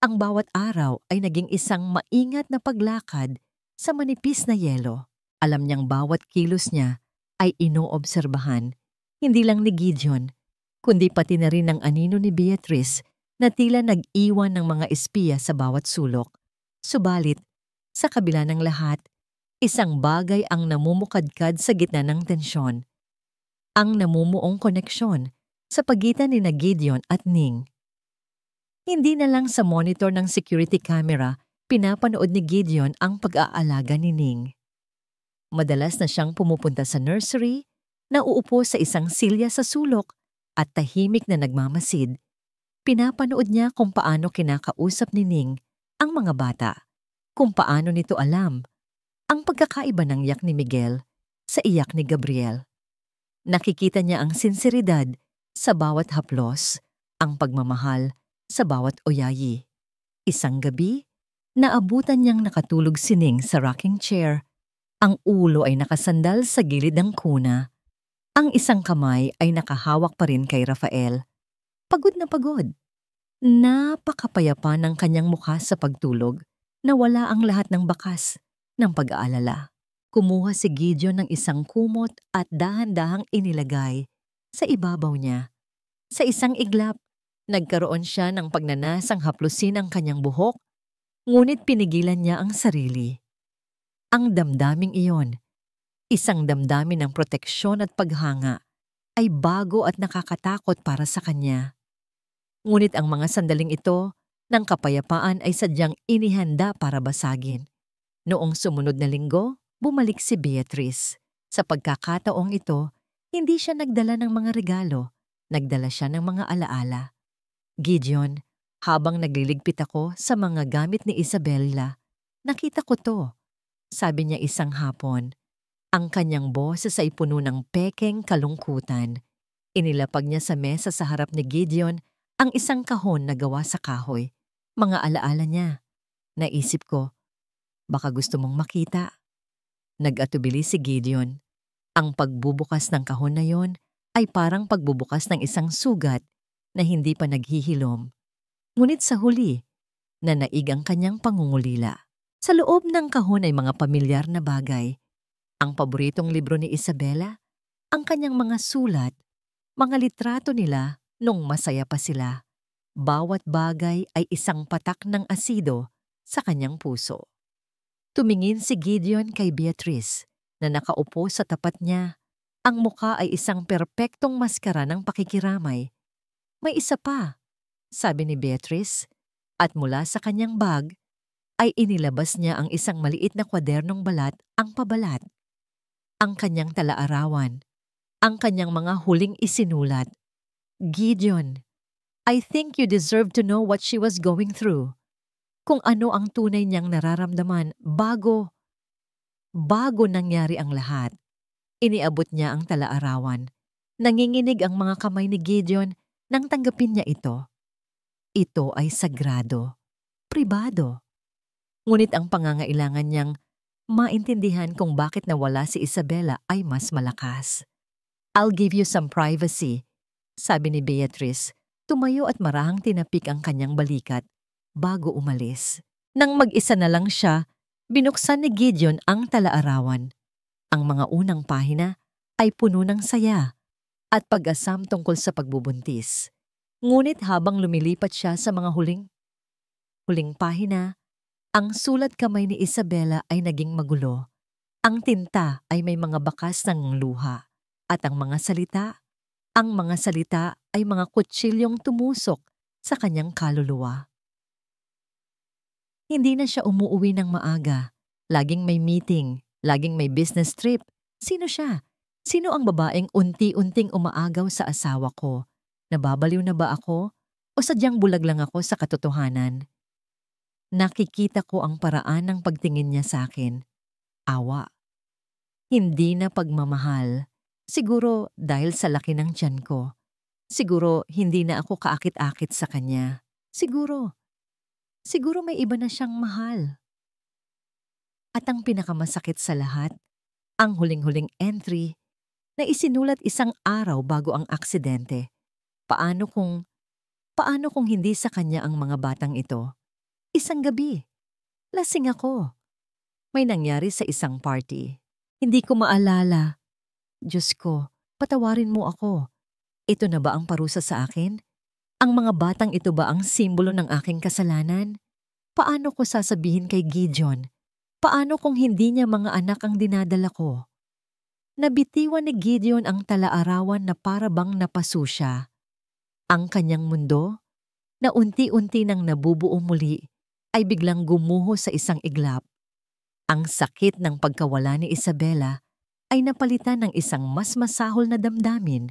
ang bawat araw ay naging isang maingat na paglakad sa manipis na yelo. Alam niyang bawat kilos niya ay inoobserbahan, hindi lang ni Gideon, kundi pati na rin ng anino ni Beatrice na tila nag-iwan ng mga espiya sa bawat sulok. Subalit, sa kabila ng lahat, isang bagay ang namumukadkad sa gitna ng tensyon. Ang namumuong koneksyon sa pagitan ni Gideon at Ning. Hindi na lang sa monitor ng security camera pinapanood ni Gideon ang pag-aalaga ni Ning. Madalas na siyang pumupunta sa nursery, nauupo sa isang silya sa sulok at tahimik na nagmamasid. Pinapanood niya kung paano kinakausap ni Ning ang mga bata, kung paano nito alam ang pagkakaiba ng iyak ni Miguel sa iyak ni Gabriel. Nakikita niya ang sinseridad sa bawat haplos, ang pagmamahal sa bawat oyayi. Isang gabi, naabutan niyang nakatulog si Ning sa rocking chair. Ang ulo ay nakasandal sa gilid ng kuna. Ang isang kamay ay nakahawak pa rin kay Rafael. Pagod na pagod. Napakapayapa ng kanyang mukha sa pagtulog na wala ang lahat ng bakas ng pag-aalala. Kumuha si Gideon ng isang kumot at dahan-dahang inilagay sa ibabaw niya. Sa isang iglap, nagkaroon siya ng pagnanasang haplusin ang kanyang buhok, ngunit pinigilan niya ang sarili. Ang damdaming iyon, isang damdamin ng proteksyon at paghanga ay bago at nakakatakot para sa kanya. Ngunit ang mga sandaling ito ng kapayapaan ay sadyang inihanda para basagin. Noong sumunod na linggo, bumalik si Beatrice. Sa pagkakataong ito, hindi siya nagdala ng mga regalo, nagdala siya ng mga alaala. Gideon, habang nagliligpit ako sa mga gamit ni Isabella, nakita ko to, sabi niya isang hapon. Ang kanyang boses ay puno ng pekeng kalungkutan. Inilapag niya sa mesa sa harap ni Gideon ang isang kahon na gawa sa kahoy. Mga alaala niya. Naisip ko, baka gusto mong makita. Nag-atubili si Gideon. Ang pagbubukas ng kahon na yon ay parang pagbubukas ng isang sugat na hindi pa naghihilom. Ngunit sa huli, nanaig ang kanyang pangungulila. Sa loob ng kahon ay mga pamilyar na bagay. Ang paboritong libro ni Isabella, ang kanyang mga sulat, mga litrato nila nung masaya pa sila. Bawat bagay ay isang patak ng asido sa kanyang puso. Tumingin si Gideon kay Beatrice na nakaupo sa tapat niya. Ang muka ay isang perpektong maskara ng pakikiramay. May isa pa, sabi ni Beatrice, at mula sa kanyang bag ay inilabas niya ang isang maliit na kwadernong balat, ang pabalat. Ang kanyang talaarawan, ang kanyang mga huling isinulat. Gideon, I think you deserve to know what she was going through. Kung ano ang tunay niyang nararamdaman bago nangyari ang lahat. Iniabot niya ang talaarawan. Nanginginig ang mga kamay ni Gideon nang tanggapin niya ito. Ito ay sagrado, pribado. Ngunit ang pangangailangan niyang maintindihan kung bakit nawala si Isabella ay mas malakas. I'll give you some privacy, sabi ni Beatrice. Tumayo at marahang tinapik ang kanyang balikat bago umalis. Nang mag-isa na lang siya, binuksan ni Gideon ang talaarawan. Ang mga unang pahina ay puno ng saya at pag-asam tungkol sa pagbubuntis. Ngunit habang lumilipat siya sa mga huling pahina, ang sulat kamay ni Isabella ay naging magulo. Ang tinta ay may mga bakas ng luha at ang mga salita ay mga kutsilyong tumusok sa kanyang kaluluwa. Hindi na siya umuuwi ng maaga. Laging may meeting, laging may business trip. Sino siya? Sino ang babaeng unti-unting umaagaw sa asawa ko? Nababaliw na ba ako? O sadyang bulag lang ako sa katotohanan? Nakikita ko ang paraan ng pagtingin niya sa akin. Awa. Hindi na pagmamahal. Siguro dahil sa laki ng tiyan ko. Siguro hindi na ako kaakit-akit sa kanya. Siguro may iba na siyang mahal. At ang pinakamasakit sa lahat, ang huling-huling entry na isinulat isang araw bago ang aksidente. Paano kung hindi sa kanya ang mga batang ito? Isang gabi, lasing ako. May nangyari sa isang party. Hindi ko maalala. Diyos ko, patawarin mo ako. Ito na ba ang parusa sa akin? Ang mga batang ito ba ang simbolo ng aking kasalanan? Paano ko sasabihin kay Gideon? Paano kung hindi niya mga anak ang dinadala ko? Nabitiwan ni Gideon ang talaarawan na para bang napaso siya. Ang kanyang mundo, na unti-unti nang nabubuo muli, ay biglang gumuho sa isang iglap. Ang sakit ng pagkawala ni Isabella ay napalitan ng isang mas masahol na damdamin,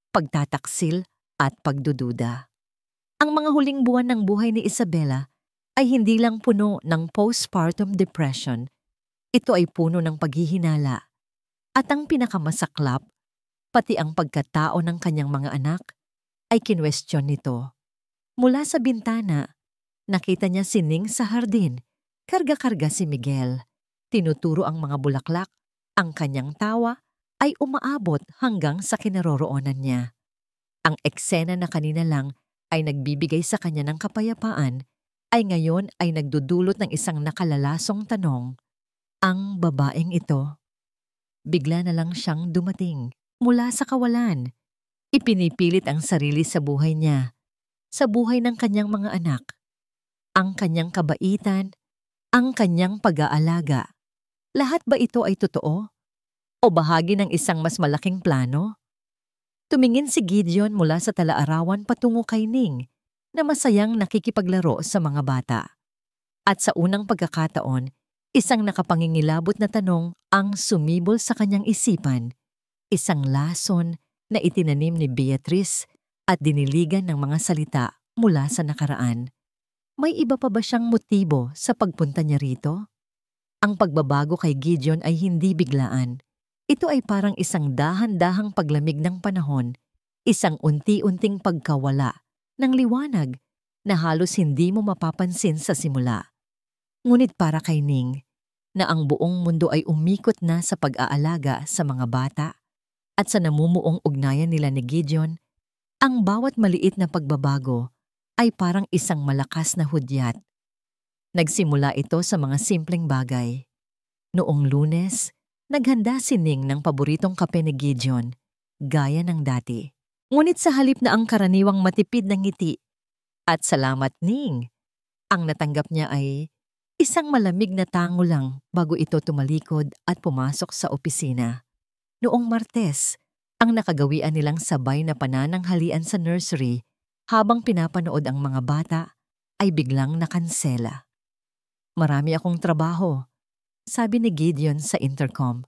pagtataksil at pagdududa. Ang mga huling buwan ng buhay ni Isabella ay hindi lang puno ng postpartum depression. Ito ay puno ng paghihinala. At ang pinakamasaklap, pati ang pagkatao ng kanyang mga anak, ay kinwestiyon nito. Mula sa bintana, nakita niya si Ning sa hardin. Karga-karga si Miguel. Tinuturo ang mga bulaklak. Ang kanyang tawa ay umaabot hanggang sa kinaroroonan niya. Ang eksena na kanina lang ay nagbibigay sa kanya ng kapayapaan, ay ngayon ay nagdudulot ng isang nakalalasong tanong. Ang babaeng ito, bigla na lang siyang dumating mula sa kawalan. Ipinipilit ang sarili sa buhay niya, sa buhay ng kanyang mga anak. Ang kanyang kabaitan, ang kanyang pag-aalaga. Lahat ba ito ay totoo? O bahagi ng isang mas malaking plano? Tumingin si Gideon mula sa talaarawan patungo kay Ning na masayang nakikipaglaro sa mga bata. At sa unang pagkakataon, isang nakapangingilabot na tanong ang sumibol sa kanyang isipan, isang lason na itinanim ni Beatrice at diniligan ng mga salita mula sa nakaraan. May iba pa ba siyang motibo sa pagpunta niya rito? Ang pagbabago kay Gideon ay hindi biglaan. Ito ay parang isang dahan-dahang paglamig ng panahon, isang unti-unting pagkawala ng liwanag na halos hindi mo mapapansin sa simula. Ngunit para kay Ning, na ang buong mundo ay umikot na sa pag-aalaga sa mga bata at sa namumuong ugnayan nila ni Gideon, ang bawat maliit na pagbabago ay parang isang malakas na hudyat. Nagsimula ito sa mga simpleng bagay. Noong Lunes, naghanda si Ning ng paboritong kape ni Gideon, gaya ng dati. Ngunit sa halip na ang karaniwang matipid ng ngiti, at salamat Ning, ang natanggap niya ay isang malamig na tango lang bago ito tumalikod at pumasok sa opisina. Noong Martes, ang nakagawian nilang sabay na panananghalian sa nursery habang pinapanood ang mga bata ay biglang nakansela. Marami akong trabaho, sabi ni Gideon sa intercom.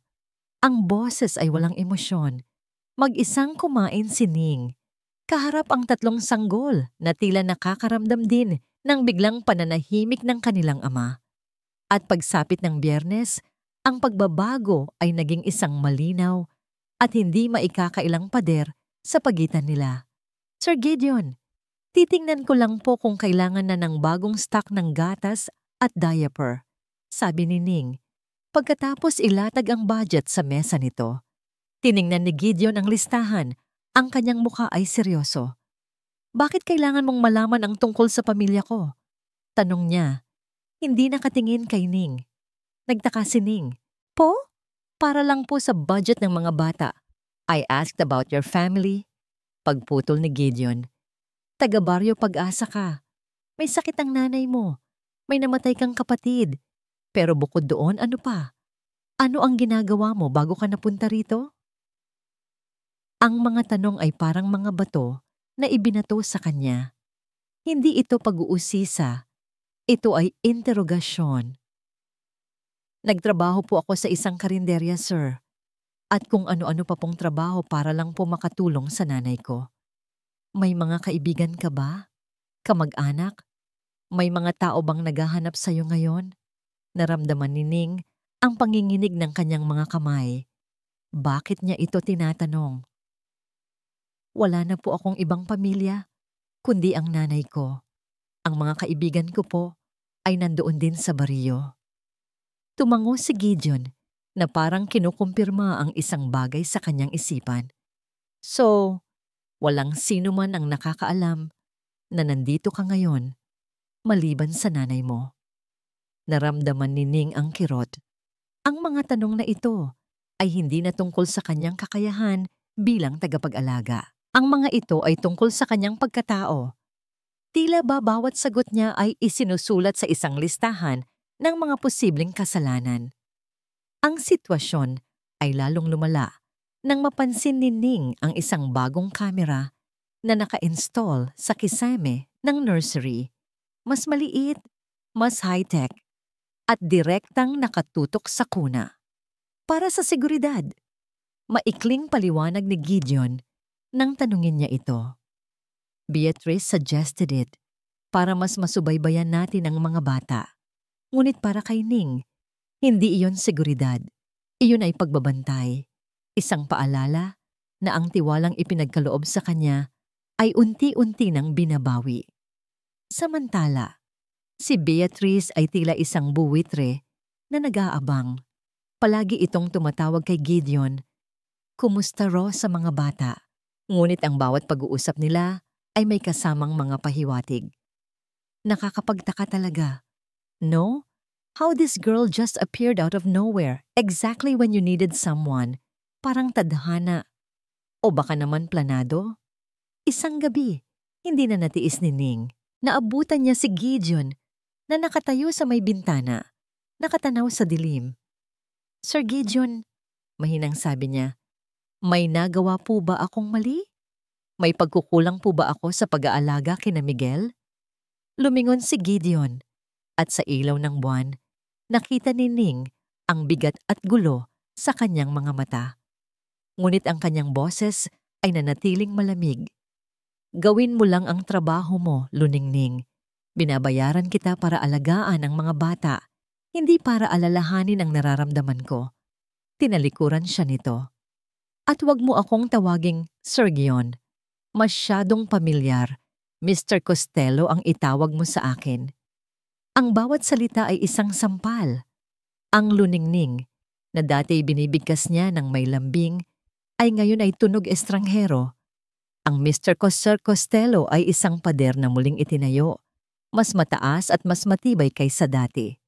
Ang boses ay walang emosyon. Mag-isang kumain si Ning. Kaharap ang 3 sanggol na tila nakakaramdam din ng biglang pananahimik ng kanilang ama. At pagsapit ng Biyernes, ang pagbabago ay naging isang malinaw at hindi maikakailang pader sa pagitan nila. Sir Gideon, titingnan ko lang po kung kailangan na ng bagong stock ng gatas at diaper, sabi ni Ning. Pagkatapos ilatag ang budget sa mesa nito, tiningnan ni Gideon ang listahan, ang kanyang mukha ay seryoso. Bakit kailangan mong malaman ang tungkol sa pamilya ko? Tanong niya. Hindi nakatingin kay Ning. Nagtaka si Ning. Po? Para lang po sa budget ng mga bata. I asked about your family. Pagputol ni Gideon. Taga-Baryo Pag-asa ka. May sakit ang nanay mo. May namatay kang kapatid. Pero bukod doon, ano pa? Ano ang ginagawa mo bago ka napunta rito? Ang mga tanong ay parang mga bato na ibinato sa kanya. Hindi ito pag-uusisa. Ito ay interogasyon. Nagtrabaho po ako sa isang karinderya, sir. At kung ano-ano pa pong trabaho para lang po makatulong sa nanay ko. May mga kaibigan ka ba? Kamag-anak? May mga tao bang naghahanap sa'yo ngayon? Naramdaman ni Ning ang panginginig ng kanyang mga kamay. Bakit niya ito tinatanong? Wala na po akong ibang pamilya, kundi ang nanay ko. Ang mga kaibigan ko po ay nandoon din sa baryo. Tumango si Gideon na parang kinukumpirma ang isang bagay sa kanyang isipan. So, walang sino man ang nakakaalam na nandito ka ngayon maliban sa nanay mo. Naramdaman ni Ning ang kirot. Ang mga tanong na ito ay hindi na tungkol sa kanyang kakayahan bilang tagapag-alaga. Ang mga ito ay tungkol sa kanyang pagkatao. Tila ba bawat sagot niya ay isinusulat sa isang listahan ng mga posibleng kasalanan. Ang sitwasyon ay lalong lumala nang mapansin ni Ning ang isang bagong kamera na naka-install sa kisame ng nursery. Mas maliit, mas high-tech, at direktang nakatutok sa kuna. Para sa seguridad, maikling paliwanag ni Gideon nang tanungin niya ito. Beatrice suggested it para mas masubaybayan natin ang mga bata. Ngunit para kay Ning, hindi iyon seguridad. Iyon ay pagbabantay. Isang paalala na ang tiwalang ipinagkaloob sa kanya ay unti-unti nang binabawi. Samantala, si Beatrice ay tila isang buwitre na nag-aabang. Palagi itong tumatawag kay Gideon. Kumusta raw sa mga bata? Ngunit ang bawat pag-uusap nila ay may kasamang mga pahiwatig. Nakakapagtaka talaga. No? How this girl just appeared out of nowhere exactly when you needed someone. Parang tadhana. O baka naman planado? Isang gabi, hindi na natiis ni Ning. Naabutan niya si Gideon na nakatayo sa may bintana, nakatanaw sa dilim. Sir Gideon, mahinang sabi niya, may nagawa po ba akong mali? May pagkukulang po ba ako sa pag-aalaga kina Miguel? Lumingon si Gideon at sa ilaw ng buwan, nakita ni Ning ang bigat at gulo sa kanyang mga mata. Ngunit ang kanyang boses ay nanatiling malamig. Gawin mo lang ang trabaho mo, Luningning. Binabayaran kita para alagaan ang mga bata, hindi para alalahanin ang nararamdaman ko. Tinalikuran siya nito. At huwag mo akong tawaging Sir Gion. Masyadong pamilyar. Mr. Costello ang itawag mo sa akin. Ang bawat salita ay isang sampal. Ang Luningning, na dati binibigkas niya ng may lambing, ay ngayon ay tunog estranghero. Ang Mr. Sir Costello ay isang pader na muling itinayo, mas mataas at mas matibay kaysa dati.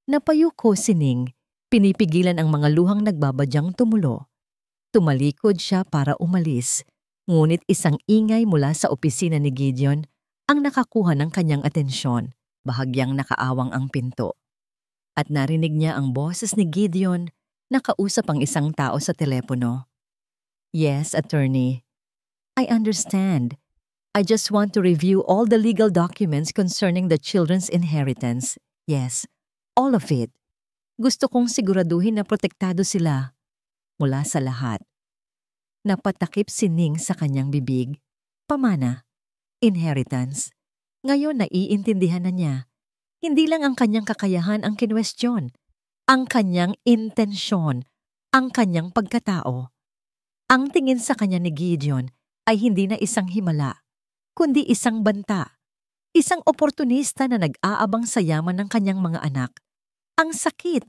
Napayuko si Ning, pinipigilan ang mga luhang nagbabadyang tumulo. Tumalikod siya para umalis, ngunit isang ingay mula sa opisina ni Gideon ang nakakuha ng kanyang atensyon, bahagyang nakaawang ang pinto. At narinig niya ang boses ni Gideon na kausap ang isang tao sa telepono. Yes, attorney. I understand. I just want to review all the legal documents concerning the children's inheritance. Yes, all of it. Gusto kong siguraduhin na protektado sila mula sa lahat. Napatakip si Ning sa kanyang bibig. Pamana, inheritance. Ngayon naiintindihan na niya. Hindi lang ang kanyang kakayahan ang kinwestiyon, ang kanyang intensyon, ang kanyang pagkatao. Ang tingin sa kanya ni Gideon ay hindi na isang himala, kundi isang banta. Isang oportunista na nag-aabang sa yaman ng kanyang mga anak. Ang sakit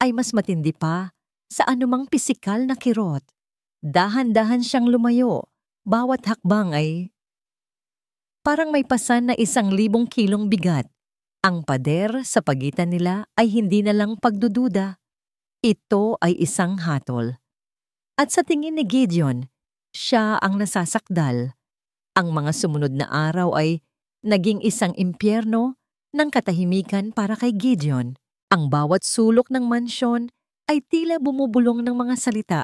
ay mas matindi pa sa anumang pisikal na kirot. Dahan-dahan siyang lumayo. Bawat hakbang ay parang may pasan na 1,000 kilong bigat. Ang pader sa pagitan nila ay hindi na lang pagdududa. Ito ay isang hatol. At sa tingin ni Gideon, siya ang nasasakdal. Ang mga sumunod na araw ay naging isang impyerno ng katahimikan para kay Gideon. Ang bawat sulok ng mansyon ay tila bumubulong ng mga salita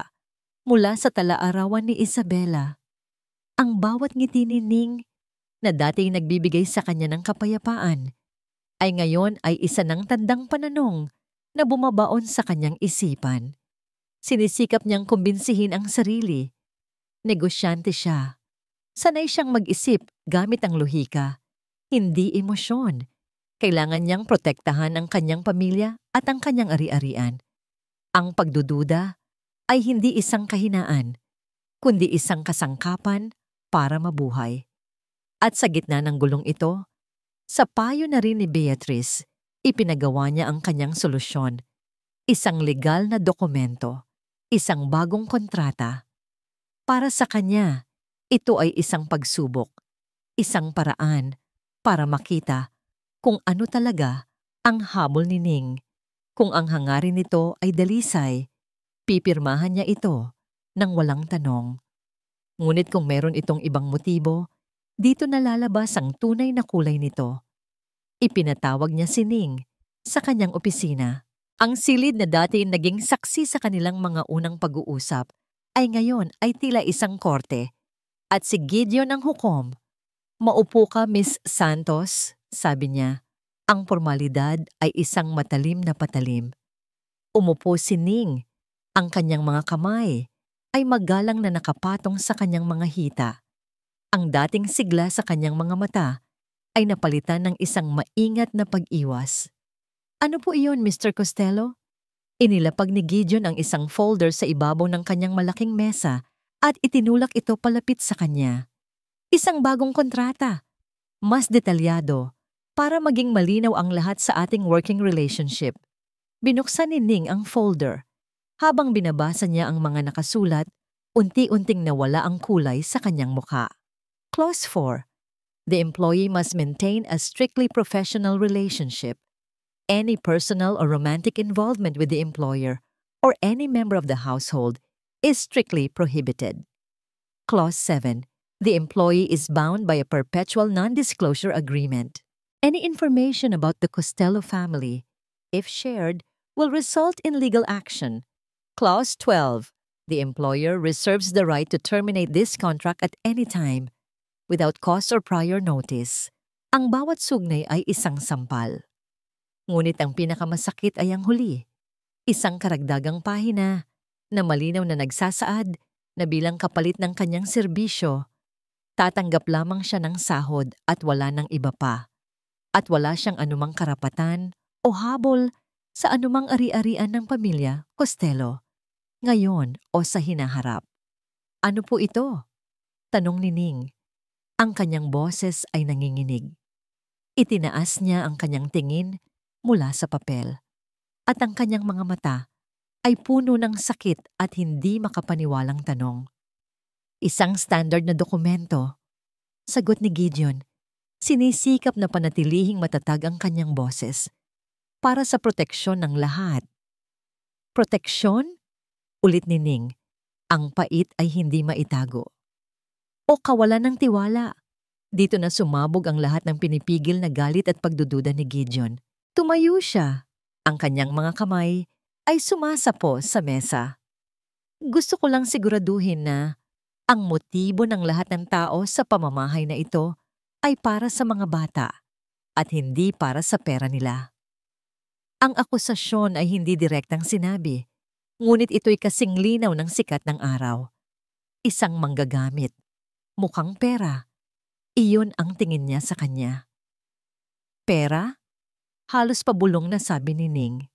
mula sa talaarawan ni Isabela. Ang bawat ngiti ni Ning na dati nagbibigay sa kanya ng kapayapaan ay ngayon ay isa ng tandang pananong na bumabaon sa kanyang isipan. Sinisikap niyang kumbinsihin ang sarili. Negosyante siya. Sanay siyang mag-isip gamit ang lohika, hindi emosyon. Kailangan niyang protektahan ang kanyang pamilya at ang kanyang ari-arian. Ang pagdududa ay hindi isang kahinaan, kundi isang kasangkapan para mabuhay. At sa gitna ng gulong ito, sa payo na rin ni Beatrice, ipinagawa niya ang kanyang solusyon. Isang legal na dokumento, isang bagong kontrata. Para sa kanya, ito ay isang pagsubok, isang paraan para makita kung ano talaga ang habol ni Ning. Kung ang hangarin nito ay dalisay, pipirmahan niya ito nang walang tanong. Ngunit kung meron itong ibang motibo, dito nalalabas ang tunay na kulay nito. Ipinatawag niya si Ning sa kanyang opisina. Ang silid na dati naging saksi sa kanilang mga unang pag-uusap ay ngayon ay tila isang korte. At si Gideon ang hukom. Maupo ka, Miss Santos, sabi niya. Ang formalidad ay isang matalim na patalim. Umupo si Ning. Ang kanyang mga kamay ay magalang na nakapatong sa kanyang mga hita. Ang dating sigla sa kanyang mga mata ay napalitan ng isang maingat na pag-iwas. Ano po iyon, Mr. Costello? Inilapag ni Gideon ang isang folder sa ibabaw ng kanyang malaking mesa at itinulak ito palapit sa kanya. Isang bagong kontrata, mas detalyado, para maging malinaw ang lahat sa ating working relationship. Binuksan ni Ning ang folder. Habang binabasa niya ang mga nakasulat, unti-unting nawala ang kulay sa kanyang mukha. Clause 4. The employee must maintain a strictly professional relationship. Any personal or romantic involvement with the employer or any member of the household is strictly prohibited. Clause 7. The employee is bound by a perpetual non-disclosure agreement. Any information about the Costello family, if shared, will result in legal action. Clause 12. The employer reserves the right to terminate this contract at any time without cause or prior notice. Ang bawat sugnay ay isang sampal. Ngunit ang pinakamasakit ay ang huli. Isang karagdagang pahina na malinaw na nagsasaad na bilang kapalit ng kanyang serbisyo, tatanggap lamang siya ng sahod at wala ng iba pa. At wala siyang anumang karapatan o habol sa anumang ari-arian ng pamilya Costello, ngayon o sa hinaharap. Ano po ito? Tanong ni Ning. Ang kanyang boses ay nanginginig. Itinaas niya ang kanyang tingin mula sa papel. At ang kanyang mga mata ay puno ng sakit at hindi makapaniwalang tanong. Isang standard na dokumento. Sagot ni Gideon. Sinisikap na panatilihing matatag ang kanyang boses para sa proteksyon ng lahat. Proteksyon? Ulit ni Ning. Ang pait ay hindi maitago. O kawalan ng tiwala. Dito na sumabog ang lahat ng pinipigil na galit at pagdududa ni Gideon. Tumayo siya. Ang kanyang mga kamay ay sumasapo sa mesa. Gusto ko lang siguraduhin na ang motibo ng lahat ng tao sa pamamahay na ito ay para sa mga bata at hindi para sa pera nila. Ang akusasyon ay hindi direktang sinabi, ngunit ito'y kasing linaw ng sikat ng araw. Isang manggagamit, mukhang pera. Iyon ang tingin niya sa kanya. Pera? Halos pabulong na sabi ni Ning.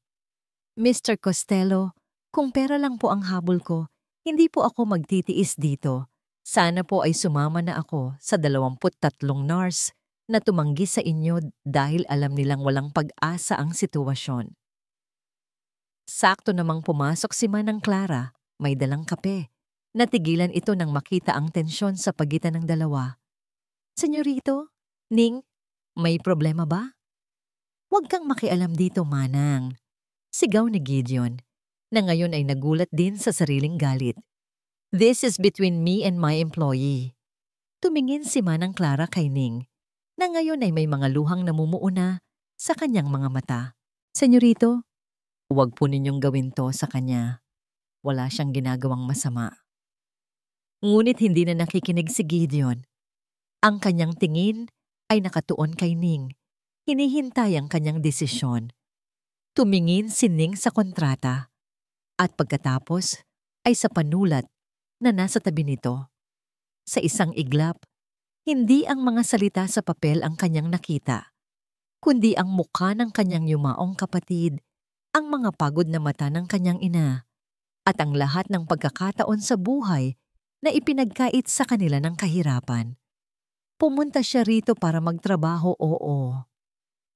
Mr. Costello, kung pera lang po ang habol ko, hindi po ako magtitiis dito. Sana po ay sumama na ako sa 23 nurse na tumanggi sa inyo dahil alam nilang walang pag-asa ang sitwasyon. Sakto namang pumasok si Manang Clara, may dalang kape. Natigilan ito nang makita ang tensyon sa pagitan ng dalawa. Senyorito, Ning, may problema ba? Huwag kang makialam dito, Manang. Sigaw ni Gideon, na ngayon ay nagulat din sa sariling galit. This is between me and my employee. Tumingin si Manang Clara kay Ning, na ngayon ay may mga luhang namumuuna sa kanyang mga mata. Senyorito, huwag po ninyong gawin to sa kanya. Wala siyang ginagawang masama. Ngunit hindi na nakikinig si Gideon. Ang kanyang tingin ay nakatuon kay Ning. Hinihintay ang kanyang desisyon. Tumingin si Ning sa kontrata at pagkatapos ay sa panulat na nasa tabi nito. Sa isang iglap, hindi ang mga salita sa papel ang kanyang nakita, kundi ang mukha ng kanyang yumaong kapatid, ang mga pagod na mata ng kanyang ina, at ang lahat ng pagkakataon sa buhay na ipinagkait sa kanila ng kahirapan. Pumunta siya rito para magtrabaho, oo.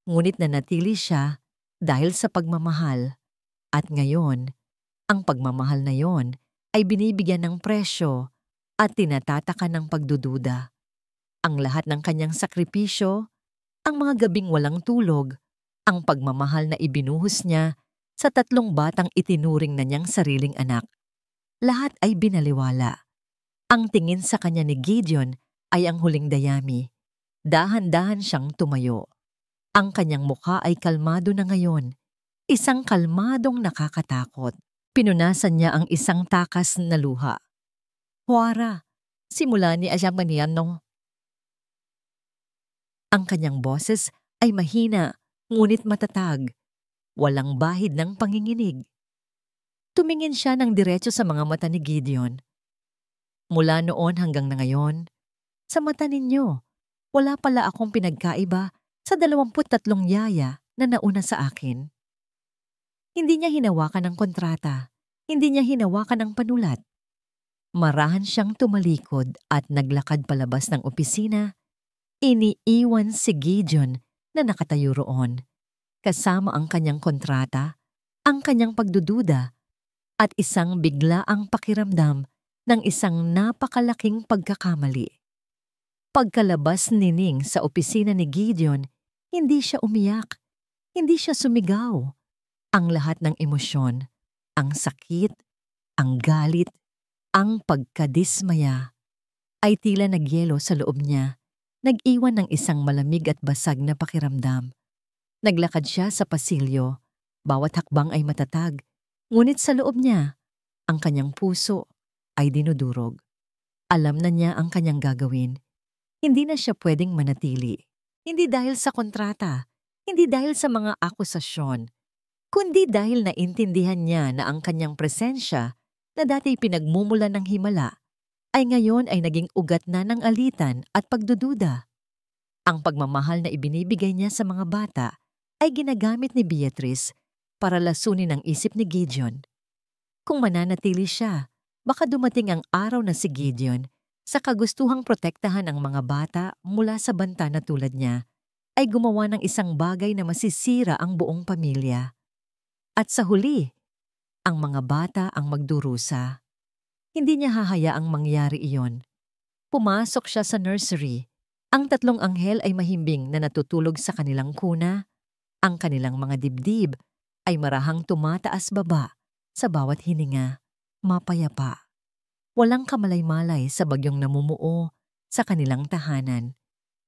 Ngunit nanatili siya dahil sa pagmamahal. At ngayon, ang pagmamahal na yon ay binibigyan ng presyo at tinatataka ng pagdududa. Ang lahat ng kanyang sakripisyo, ang mga gabing walang tulog, ang pagmamahal na ibinuhos niya sa 3 batang itinuring na niyang sariling anak. Lahat ay binaliwala. Ang tingin sa kanya ni Gideon ay ang huling dayami. Dahan-dahan siyang tumayo. Ang kanyang mukha ay kalmado na ngayon, isang kalmadong nakakatakot. Pinunasan niya ang isang takas na luha. Huwara, simula ni Asyamaniano. Ang kanyang boses ay mahina, ngunit matatag. Walang bahid ng panginginig. Tumingin siya ng diretso sa mga mata ni Gideon. Mula noon hanggang na ngayon, sa mata ninyo, wala pala akong pinagkaiba sa 23 yaya na nauna sa akin. Hindi niya hinawakan ang kontrata, hindi niya hinawakan ang panulat. Marahan siyang tumalikod at naglakad palabas ng opisina. Iniiwan si Gideon na nakatayo roon, kasama ang kanyang kontrata, ang kanyang pagdududa, at isang biglaang pakiramdam ng isang napakalaking pagkakamali. Pagkalabas ni Ning sa opisina ni Gideon, hindi siya umiyak, hindi siya sumigaw. Ang lahat ng emosyon, ang sakit, ang galit, ang pagkadismaya, ay tila nagyelo sa loob niya, nag-iwan ng isang malamig at basag na pakiramdam. Naglakad siya sa pasilyo, bawat hakbang ay matatag, ngunit sa loob niya, Ang kanyang puso ay dinudurog. Alam na niya ang kanyang gagawin. Hindi na siya pwedeng manatili. Hindi dahil sa kontrata, hindi dahil sa mga akusasyon, kundi dahil naintindihan niya na ang kanyang presensya na dati pinagmumulan ng himala ay ngayon ay naging ugat na ng alitan at pagdududa. Ang pagmamahal na ibinibigay niya sa mga bata ay ginagamit ni Beatrice para lasunin ang isip ni Gideon. Kung mananatili siya, baka dumating ang araw na si Gideon sa kagustuhang protektahan ang mga bata mula sa banta na tulad niya, ay gumawa ng isang bagay na masisira ang buong pamilya. At sa huli, ang mga bata ang magdurusa. Hindi niya hahayaang mangyari iyon. Pumasok siya sa nursery. Ang tatlong anghel ay mahimbing na natutulog sa kanilang kuna. Ang kanilang mga dibdib ay marahang tumataas baba sa bawat hininga, mapayapa. Walang kamalay-malay sa bagyong namumuo sa kanilang tahanan.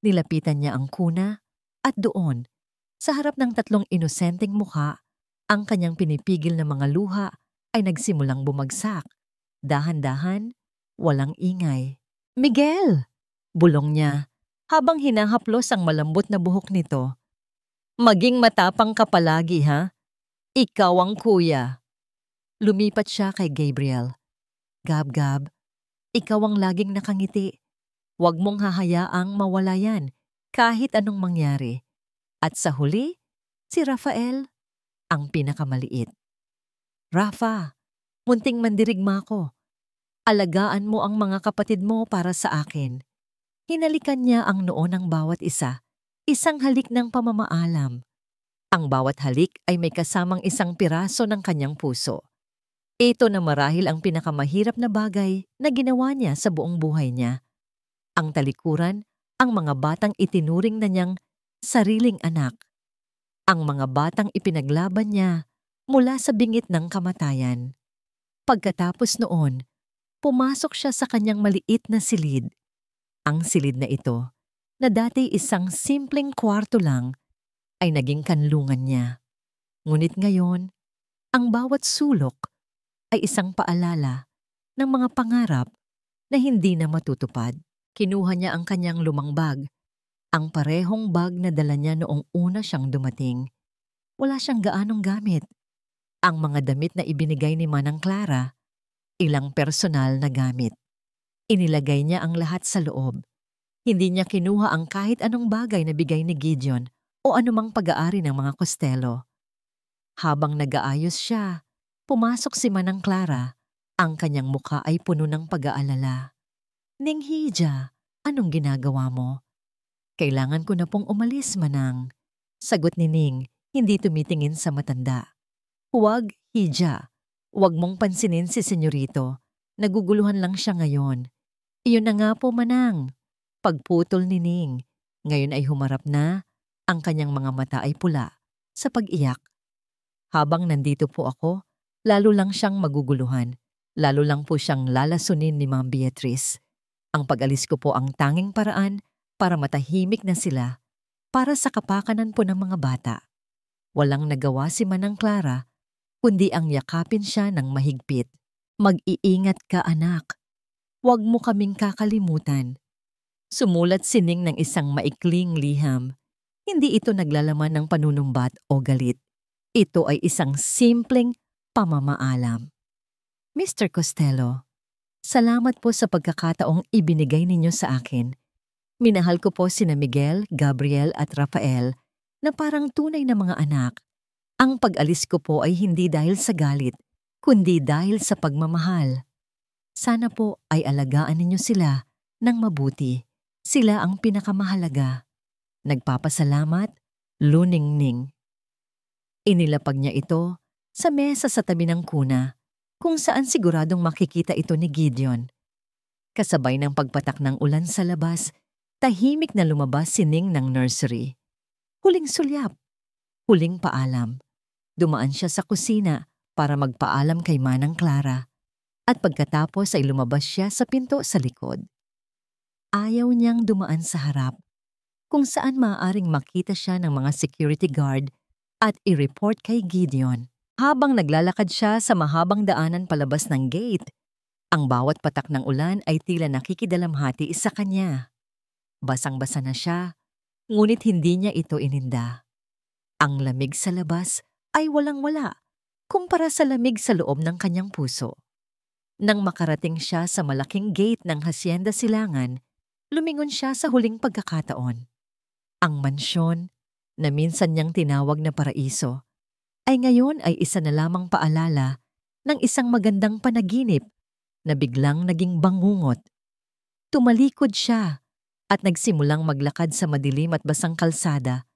Nilapitan niya ang kuna at doon, sa harap ng tatlong inosenteng mukha, ang kanyang pinipigil na mga luha ay nagsimulang bumagsak. Dahan-dahan, walang ingay. "Miguel!" bulong niya habang hinahaplos ang malambot na buhok nito. "Maging matapang ka palagi, ha? Ikaw ang kuya." Lumipat siya kay Gabriel. "Gab-gab, ikaw ang laging nakangiti. Huwag mong hahayaang mawala yan kahit anong mangyari." At sa huli, si Rafael, ang pinakamaliit. "Rafa, munting mandirigma ko. Alagaan mo ang mga kapatid mo para sa akin." Hinalikan niya ang noo ng bawat isa, isang halik ng pamamaalam. Ang bawat halik ay may kasamang isang piraso ng kanyang puso. Ito na marahil ang pinakamahirap na bagay na ginawa niya sa buong buhay niya. Ang talikuran, ang mga batang itinuring na niyang sariling anak. Ang mga batang ipinaglaban niya mula sa bingit ng kamatayan. Pagkatapos noon, pumasok siya sa kanyang maliit na silid. Ang silid na ito, na dati isang simpleng kwarto lang, ay naging kanlungan niya. Ngunit ngayon, ang bawat sulok ay isang paalala ng mga pangarap na hindi na matutupad. Kinuha niya ang kanyang lumang bag, ang parehong bag na dala niya noong una siyang dumating. Wala siyang gaanong gamit. Ang mga damit na ibinigay ni Manang Clara, ilang personal na gamit. Inilagay niya ang lahat sa loob. Hindi niya kinuha ang kahit anong bagay na bigay ni Gideon o anumang pag-aari ng mga Costello. Habang nag-aayos siya, pumasok si Manang Clara. Ang kanyang mukha ay puno ng pag-aalala. "Ning Hija, anong ginagawa mo?" "Kailangan ko na pong umalis, Manang." Sagot ni Ning, hindi tumitingin sa matanda. "Huwag, Hija. Huwag mong pansinin si Senyorito. Naguguluhan lang siya ngayon." "Iyon na nga po, Manang." Pagputol ni Ning. Ngayon ay humarap na, ang kanyang mga mata ay pula sa pag-iyak. "Habang nandito po ako, lalo lang siyang maguguluhan. Lalo lang po siyang lalasunin ni Ma'am Beatrice. Ang pag-alis ko po ang tanging paraan para matahimik na sila, para sa kapakanan po ng mga bata." Walang nagawa si Manang Clara, kundi ang yakapin siya ng mahigpit. "Mag-iingat ka, anak. Huwag mo kaming kakalimutan." Sumulat si Ning ng isang maikling liham. Hindi ito naglalaman ng panunumbat o galit. Ito ay isang simpleng pamamaalam. "Mr. Costello, salamat po sa pagkakataong ibinigay ninyo sa akin. Minahal ko po sina Miguel, Gabriel at Rafael na parang tunay na mga anak. Ang pag-alis ko po ay hindi dahil sa galit, kundi dahil sa pagmamahal. Sana po ay alagaan ninyo sila ng mabuti. Sila ang pinakamahalaga. Nagpapasalamat, Luningning." Inilapag niya ito sa mesa sa tabi ng kuna, kung saan siguradong makikita ito ni Gideon. Kasabay ng pagpatak ng ulan sa labas, tahimik na lumabas si Ning ng nursery. Huling sulyap, huling paalam. Dumaan siya sa kusina para magpaalam kay Manang Clara, at pagkatapos ay lumabas siya sa pinto sa likod. Ayaw niyang dumaan sa harap, kung saan maaaring makita siya ng mga security guard at i-report kay Gideon. Habang naglalakad siya sa mahabang daanan palabas ng gate, ang bawat patak ng ulan ay tila nakikidalamhati sa kanya. Basang-basa na siya, ngunit hindi niya ito ininda. Ang lamig sa labas ay walang-wala kumpara sa lamig sa loob ng kanyang puso. Nang makarating siya sa malaking gate ng Hacienda Silangan, lumingon siya sa huling pagkakataon. Ang mansyon, na minsan niyang tinawag na paraiso, ay ngayon ay isa na lamang paalala ng isang magandang panaginip na biglang naging bangungot. Tumalikod siya at nagsimulang maglakad sa madilim at basang kalsada,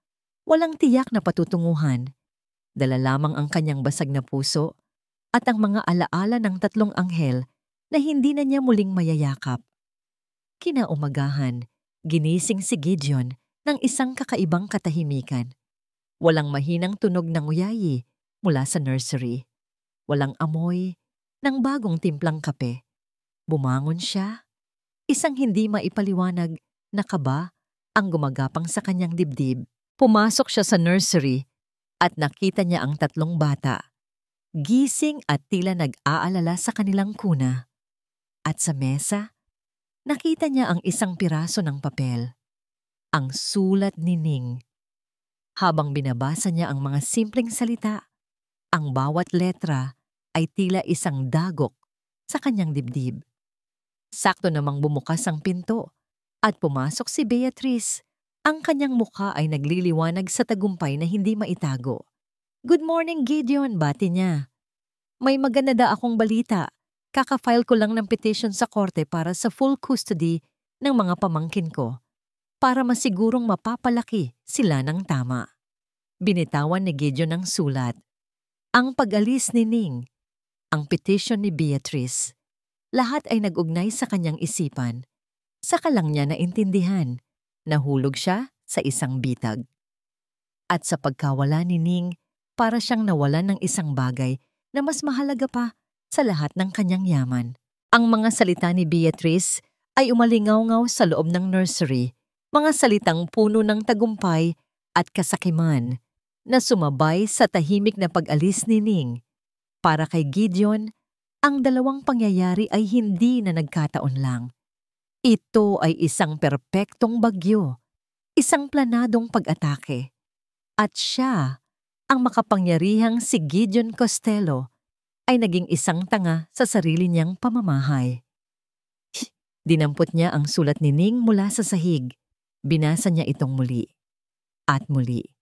walang tiyak na patutunguhan. Dala lamang ang kanyang basag na puso at ang mga alaala ng tatlong anghel na hindi na niya muling mayayakap. Kinaumagahan, ginising si Gideon ng isang kakaibang katahimikan. Walang mahinang tunog ng uyayi mula sa nursery. Walang amoy ng bagong timplang kape. Bumangon siya. Isang hindi maipaliwanag na kaba ang gumagapang sa kanyang dibdib. Pumasok siya sa nursery at nakita niya ang tatlong bata. Gising at tila nag-aalala sa kanilang kuna. At sa mesa, nakita niya ang isang piraso ng papel. Ang sulat ni Ning. Habang binabasa niya ang mga simpleng salita, ang bawat letra ay tila isang dagok sa kanyang dibdib. Sakto namang bumukas ang pinto at pumasok si Beatrice. Ang kanyang mukha ay nagliliwanag sa tagumpay na hindi maitago. "Good morning, Gideon," bati niya. "May maganda akong balita. Kaka-file ko lang ng petition sa korte para sa full custody ng mga pamangkin ko, para masigurong mapapalaki sila ng tama." Binitawan ni Gideon ang sulat. Ang pag-alis ni Ning, ang petition ni Beatrice, lahat ay nag-ugnay sa kanyang isipan. Saka lang niya naintindihan. Nahulog siya sa isang bitag. At sa pagkawala ni Ning, para siyang nawalan ng isang bagay na mas mahalaga pa sa lahat ng kanyang yaman. Ang mga salita ni Beatrice ay umalingaw-ngaw sa loob ng nursery, mga salitang puno ng tagumpay at kasakiman na sumabay sa tahimik na pag-alis ni Ning. Para kay Gideon, ang dalawang pangyayari ay hindi na nagkataon lang. Ito ay isang perpektong bagyo, isang planadong pag-atake. At siya, ang makapangyarihang si Gideon Costello, ay naging isang tanga sa sarili niyang pamamahay. Dinampot niya ang sulat ni Ning mula sa sahig. Binasa niya itong muli at muli.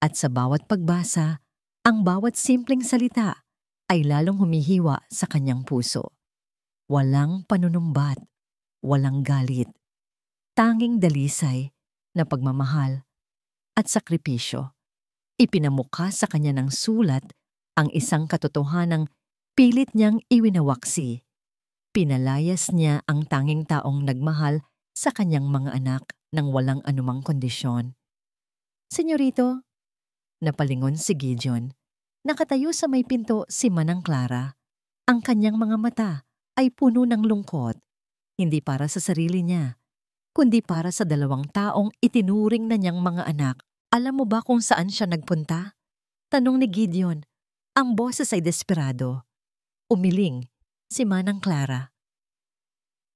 At sa bawat pagbasa, ang bawat simpleng salita ay lalong humihiwa sa kanyang puso. Walang panunumbat, walang galit, tanging dalisay na pagmamahal at sakripisyo. Ipinamukha sa kanya ng sulat ang isang katotohanang pilit niyang iwinawaksi. Pinalayas niya ang tanging taong nagmahal sa kanyang mga anak ng walang anumang kondisyon. "Senyorito," napalingon si Gideon. Nakatayo sa may pinto si Manang Clara. Ang kanyang mga mata ay puno ng lungkot, hindi para sa sarili niya, kundi para sa dalawang taong itinuring na niyang mga anak. "Alam mo ba kung saan siya nagpunta?" tanong ni Gideon. Ang boses ay desperado. Umiling si Manang Clara.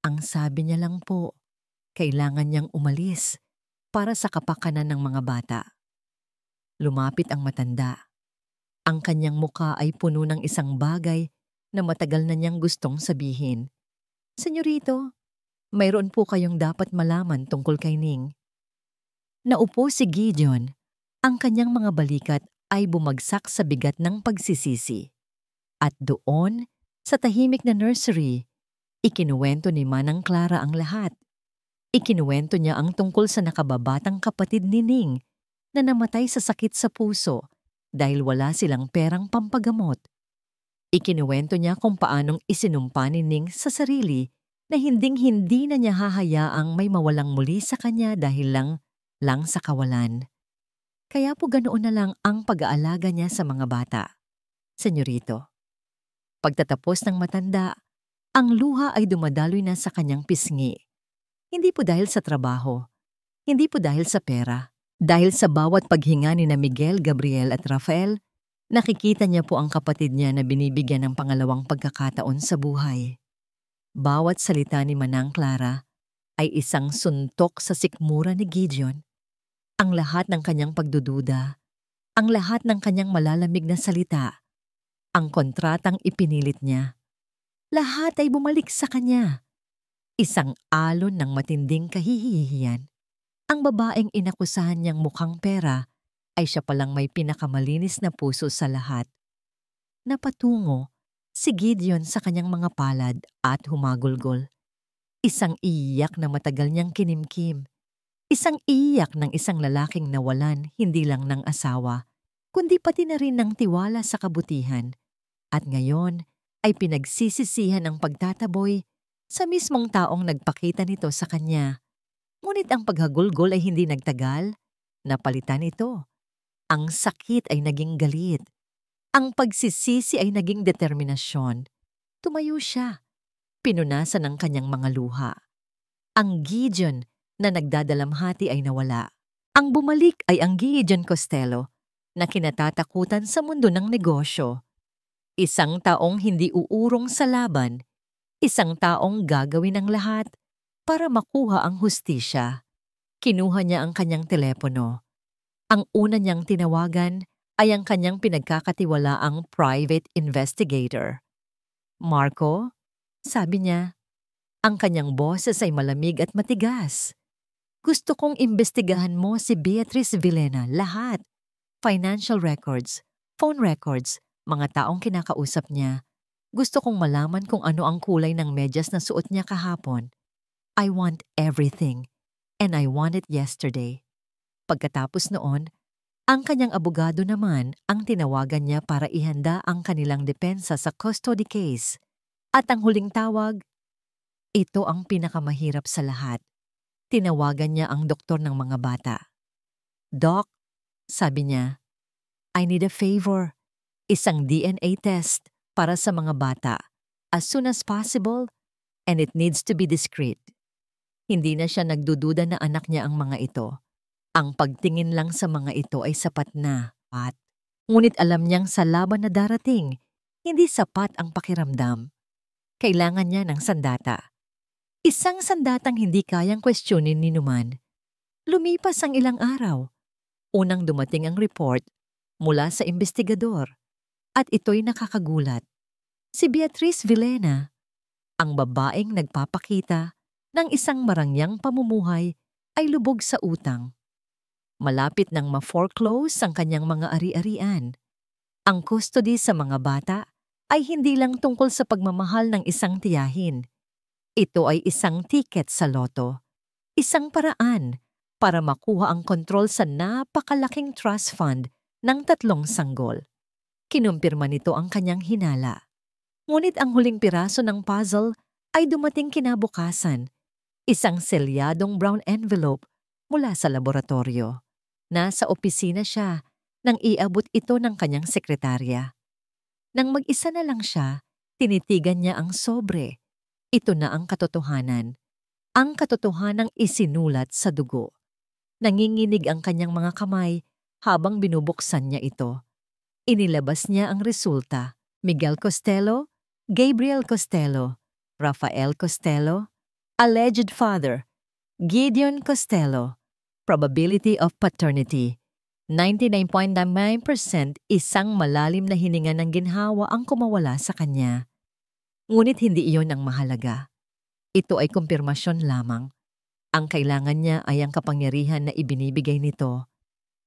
Ang sabi niya lang po, kailangan niyang umalis para sa kapakanan ng mga bata. Lumapit ang matanda. Ang kanyang muka ay puno ng isang bagay na matagal na niyang gustong sabihin. "Senyorito, mayroon po kayong dapat malaman tungkol kay Ning." Naupo si Gideon. Ang kanyang mga balikat ay bumagsak sa bigat ng pagsisisi. At doon, sa tahimik na nursery, ikinuwento ni Manang Clara ang lahat. Ikinuwento niya ang tungkol sa nakababatang kapatid ni Ning na namatay sa sakit sa puso dahil wala silang perang pampagamot. Ikinuwento niya kung paanong isinumpa ni Ning sa sarili na hinding-hindi na niya hahayaang may mawalang muli sa kanya dahil lang sa kawalan. Kaya po ganoon na lang ang pag-aalaga niya sa mga bata. "Senyorito." Pagtatapos ng matanda, ang luha ay dumadaloy na sa kanyang pisngi. Hindi po dahil sa trabaho, hindi po dahil sa pera, dahil sa bawat paghinga ni na Miguel, Gabriel at Rafael, Nakikita niya po ang kapatid niya na binibigyan ng pangalawang pagkakataon sa buhay. Bawat salita ni Manang Clara ay isang suntok sa sikmura ni Gideon. Ang lahat ng kanyang pagdududa, ang lahat ng kanyang malalamig na salita, ang kontratang ipinilit niya, lahat ay bumalik sa kanya. Isang alon ng matinding kahihihiyan. Ang babaeng inakusahan niyang mukhang pera ay siya palang may pinakamalinis na puso sa lahat. Napatungo si Gideon sa kanyang mga palad at humagulgol. Isang iyak na matagal niyang kinimkim. Isang iyak ng isang lalaking nawalan hindi lang ng asawa, kundi pati na rin ng tiwala sa kabutihan. At ngayon ay pinagsisisihan ang pagtataboy sa mismong taong nagpakita nito sa kanya. Ngunit ang paghagulgol ay hindi nagtagal. Napalitan ito. Ang sakit ay naging galit. Ang pagsisisi ay naging determinasyon. Tumayo siya. Pinunasan ang kanyang mga luha. Ang Gideon na nagdadalamhati ay nawala. Ang bumalik ay ang Gideon Costello na kinatatakutan sa mundo ng negosyo. Isang taong hindi uurong sa laban. Isang taong gagawin ang lahat para makuha ang hustisya. Kinuha niya ang kanyang telepono. Ang una niyang tinawagan ay ang kanyang pinagkakatiwalaang private investigator. Marco, sabi niya, ang kanyang boses ay malamig at matigas. Gusto kong imbestigahan mo si Beatrice Villena, lahat. Financial records, phone records, mga taong kinakausap niya. Gusto kong malaman kung ano ang kulay ng medyas na suot niya kahapon. I want everything, and I want it yesterday. Pagkatapos noon, ang kanyang abogado naman ang tinawagan niya para ihanda ang kanilang depensa sa custody case. At ang huling tawag, ito ang pinakamahirap sa lahat. Tinawagan niya ang doktor ng mga bata. Doc, sabi niya, I need a favor. Isang DNA test para sa mga bata as soon as possible, and it needs to be discreet. Hindi na siya nagdududa na anak niya ang mga ito. Ang pagtingin lang sa mga ito ay sapat na, Pat. Ngunit alam niyang sa laban na darating, hindi sapat ang pakiramdam. Kailangan niya ng sandata. Isang sandatang hindi kayang kwestiyonin ni Numan. Lumipas ang ilang araw. Unang dumating ang report mula sa investigador. At ito'y nakakagulat. Si Beatrice Villena, ang babaeng nagpapakita ng isang marangyang pamumuhay, ay lubog sa utang. Malapit nang ma-foreclose ang kanyang mga ari-arian. Ang custody sa mga bata ay hindi lang tungkol sa pagmamahal ng isang tiyahin. Ito ay isang tiket sa loto. Isang paraan para makuha ang kontrol sa napakalaking trust fund ng 3 sanggol. Kinumpirma nito ang kanyang hinala. Ngunit ang huling piraso ng puzzle ay dumating kinabukasan. Isang selyadong brown envelope mula sa laboratorio. Nasa opisina siya nang iabot ito ng kanyang sekretarya. Nang mag-isa na lang siya, tinitigan niya ang sobre. Ito na ang katotohanan. Ang katotohanang isinulat sa dugo. Nanginginig ang kanyang mga kamay habang binubuksan niya ito. Inilabas niya ang resulta. Miguel Costello, Gabriel Costello, Rafael Costello, alleged father, Gideon Costello, probability of paternity, 99.9%. Isang malalim na hininga ng ginhawa ang kumawala sa kanya. Ngunit hindi iyon ang mahalaga. Ito ay kumpirmasyon lamang. Ang kailangan niya ay ang kapangyarihan na ibinibigay nito.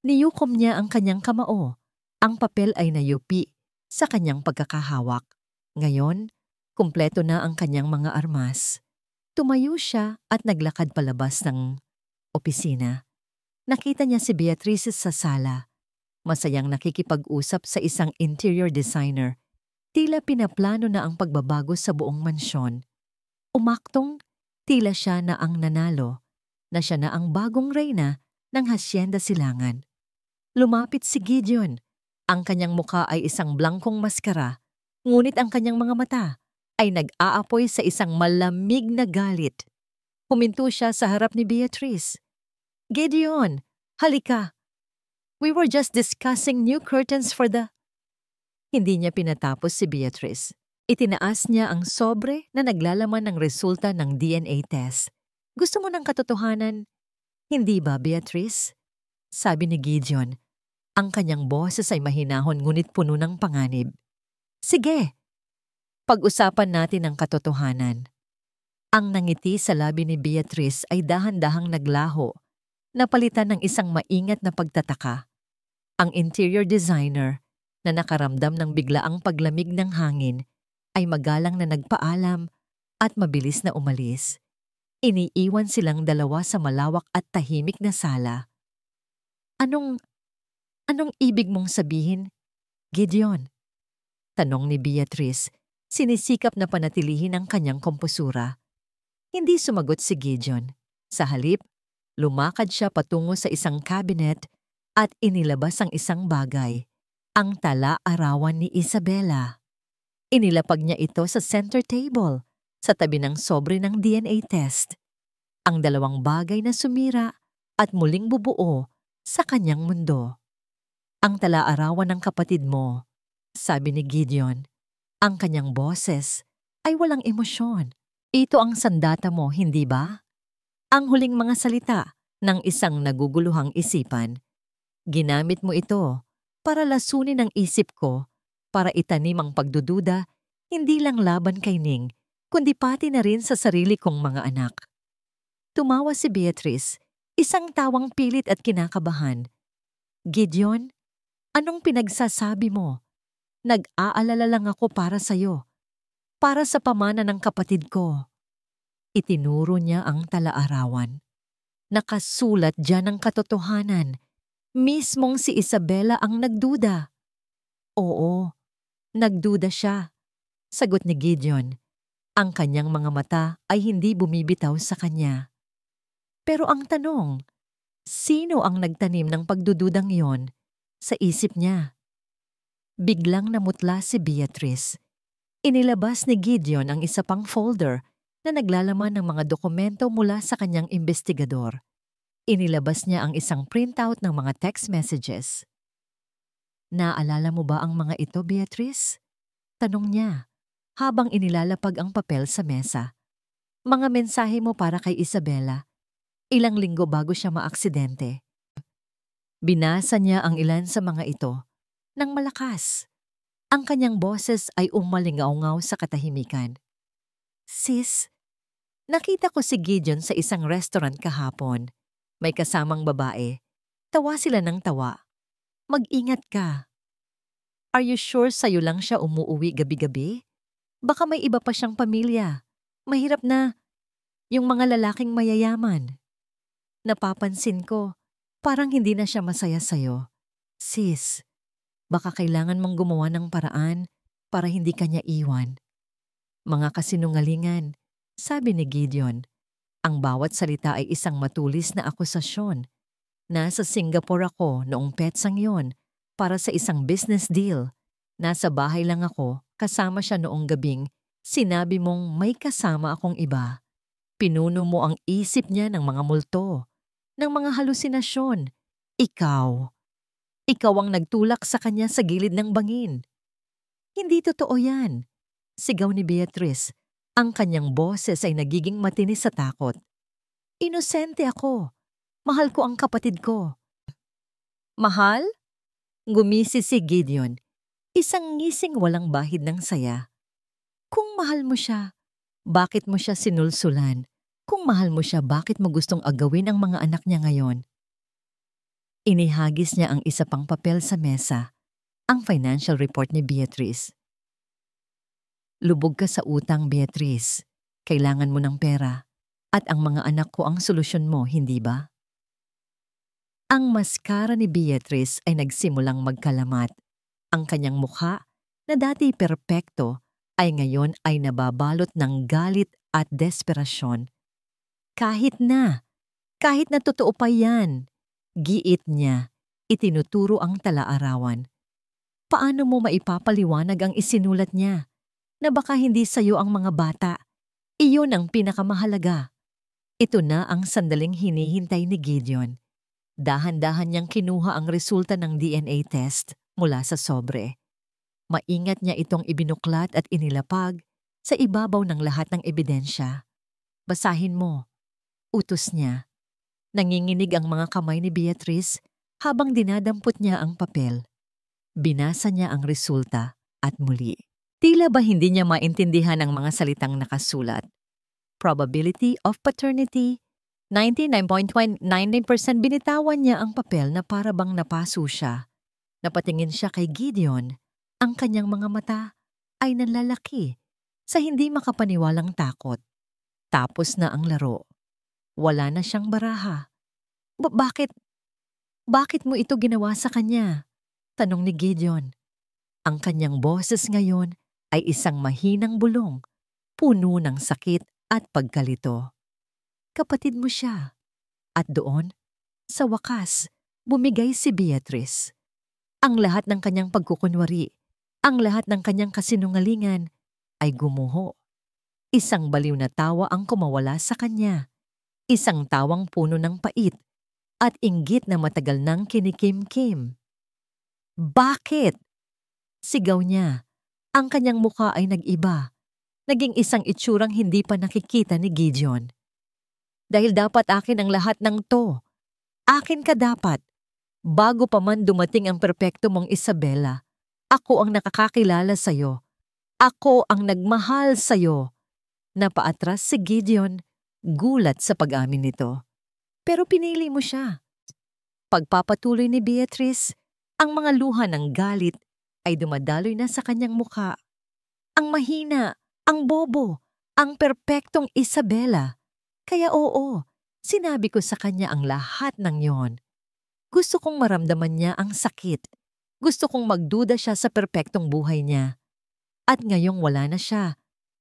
Niyukom niya ang kanyang kamao. Ang papel ay nayupi sa kanyang pagkakahawak. Ngayon, kumpleto na ang kanyang mga armas. Tumayo siya at naglakad palabas ng opisina. Nakita niya si Beatrice sa sala. Masayang nakikipag-usap sa isang interior designer. Tila pinaplano na ang pagbabago sa buong mansyon. Umaktong, tila siya na ang nanalo, na siya na ang bagong reyna ng Hacienda Silangan. Lumapit si Gideon. Ang kanyang muka ay isang blangkong maskara, ngunit ang kanyang mga mata ay nag-aapoy sa isang malamig na galit. Huminto siya sa harap ni Beatrice. Gideon, halika. We were just discussing new curtains for the... Hindi niya pinatapos si Beatrice. Itinaas niya ang sobre na naglalaman ng resulta ng DNA test. Gusto mo ng katotohanan? Hindi ba, Beatrice? Sabi ni Gideon. Ang kanyang boses ay mahinahon ngunit puno ng panganib. Sige, pag-usapan natin ang katotohanan. Ang nangiti sa labi ni Beatrice ay dahan-dahang naglaho, napalitan ng isang maingat na pagtataka. Ang interior designer, na nakaramdam ng biglaang paglamig ng hangin, ay magalang na nagpaalam at mabilis na umalis. Iniiwan silang dalawa sa malawak at tahimik na sala. Anong ibig mong sabihin, Gideon? Tanong ni Beatrice, sinisikap na panatilihin ang kanyang komposura. Hindi sumagot si Gideon. Sa halip, lumakad siya patungo sa isang cabinet at inilabas ang isang bagay, ang tala-arawan ni Isabela. Inilapag niya ito sa center table, sa tabi ng sobre ng DNA test. Ang dalawang bagay na sumira at muling bubuo sa kanyang mundo. Ang tala-arawan ng kapatid mo, sabi ni Gideon. Ang kanyang boses ay walang emosyon. Ito ang sandata mo, hindi ba? Ang huling mga salita ng isang naguguluhang isipan. Ginamit mo ito para lasunin ang isip ko, para itanim ang pagdududa, hindi lang laban kay Ning, kundi pati na rin sa sarili kong mga anak. Tumawa si Beatrice, isang tawang pilit at kinakabahan. Gideon, anong pinagsasabi mo? Nag-aalala lang ako para sa'yo, para sa pamana ng kapatid ko. Itinuro niya ang tala-arawan. Nakasulat diyan ang katotohanan. Mismong si Isabela ang nagduda. Oo, nagduda siya, sagot ni Gideon. Ang kanyang mga mata ay hindi bumibitaw sa kanya. Pero ang tanong, sino ang nagtanim ng pagdududang iyon sa isip niya? Biglang namutla si Beatrice. Inilabas ni Gideon ang isa pang folder na naglalaman ng mga dokumento mula sa kanyang investigador. Inilabas niya ang isang printout ng mga text messages. Naalala mo ba ang mga ito, Beatrice? Tanong niya, habang inilalapag ang papel sa mesa. Mga mensahe mo para kay Isabela. Ilang linggo bago siya maaksidente. Binasa niya ang ilan sa mga ito nang malakas. Ang kanyang boses ay umalingaw-ngaw sa katahimikan. Sis, nakita ko si Gideon sa isang restaurant kahapon. May kasamang babae. Tawa sila ng tawa. Mag-ingat ka. Are you sure sa'yo lang siya umuuwi gabi-gabi? Baka may iba pa siyang pamilya. Mahirap na. Yung mga lalaking mayayaman. Napapansin ko, parang hindi na siya masaya sa'yo. Sis, baka kailangan mong gumawa ng paraan para hindi kanya iwan. Mga kasinungalingan, sabi ni Gideon. Ang bawat salita ay isang matulis na akusasyon. Nasa Singapore ako noong petsang yon para sa isang business deal. Nasa bahay lang ako, kasama siya noong gabing sinabi mong may kasama akong iba. Pinuno mo ang isip niya ng mga multo, ng mga halusinasyon. Ikaw ang nagtulak sa kanya sa gilid ng bangin. Hindi totoo yan, sigaw ni Beatrice. Ang kanyang boses ay nagiging matinis sa takot. Inosente ako. Mahal ko ang kapatid ko. Mahal? Gumisi si Gideon. Isang ngising walang bahid ng saya. Kung mahal mo siya, bakit mo siya sinulsulan? Kung mahal mo siya, bakit mo gustong agawin ang mga anak niya ngayon? Inihagis niya ang isa pang papel sa mesa, ang financial report ni Beatrice. Lubog ka sa utang, Beatrice. Kailangan mo ng pera. At ang mga anak ko ang solusyon mo, hindi ba? Ang maskara ni Beatrice ay nagsimulang magkalamat. Ang kanyang mukha, na dati perpekto, ay ngayon ay nababalot ng galit at desperasyon. Kahit na totoo pa yan, giit niya, itinuturo ang tala-arawan. Paano mo maipapaliwanag ang isinulat niya? Na baka hindi sa'yo ang mga bata. Iyon ang pinakamahalaga. Ito na ang sandaling hinihintay ni Gideon. Dahan-dahan niyang kinuha ang resulta ng DNA test mula sa sobre. Maingat niya itong ibinuklat at inilapag sa ibabaw ng lahat ng ebidensya. Basahin mo. Utos niya. Nanginginig ang mga kamay ni Beatrice habang dinadampot niya ang papel. Binasa niya ang resulta at muli. Tila ba hindi niya maintindihan ang mga salitang nakasulat? Probability of paternity, 99.99%. Binitawan niya ang papel na para bang napaso siya. Napatingin siya kay Gideon. Ang kanyang mga mata ay nanlalaki sa hindi makapaniwalang takot. Tapos na ang laro. Wala na siyang baraha. Bakit? Bakit mo ito ginawa sa kanya? Tanong ni Gideon. Ang kanyang boses ngayon ay isang mahinang bulong, puno ng sakit at pagkalito. Kapatid mo siya. At doon, sa wakas, bumigay si Beatrice. Ang lahat ng kanyang pagkukunwari, ang lahat ng kanyang kasinungalingan ay gumuho. Isang baliw na tawa ang kumawala sa kanya. Isang tawang puno ng pait at inggit na matagal nang kinikim-kim. Bakit? Sigaw niya. Ang kanyang mukha ay nag-iba. Naging isang itsurang hindi pa nakikita ni Gideon. Dahil dapat akin ang lahat ng to. Akin ka dapat. Bago pa man dumating ang perpekto mong Isabela, ako ang nakakakilala sa'yo. Ako ang nagmahal sa'yo. Napaatras si Gideon, gulat sa pag-amin nito. Pero pinili mo siya. Pagpapatuloy ni Beatrice, ang mga luha ng galit ay dumadaloy na sa kanyang mukha. Ang mahina, ang bobo, ang perpektong Isabela. Kaya oo, sinabi ko sa kanya ang lahat ng yon. Gusto kong maramdaman niya ang sakit. Gusto kong magduda siya sa perpektong buhay niya. At ngayong wala na siya,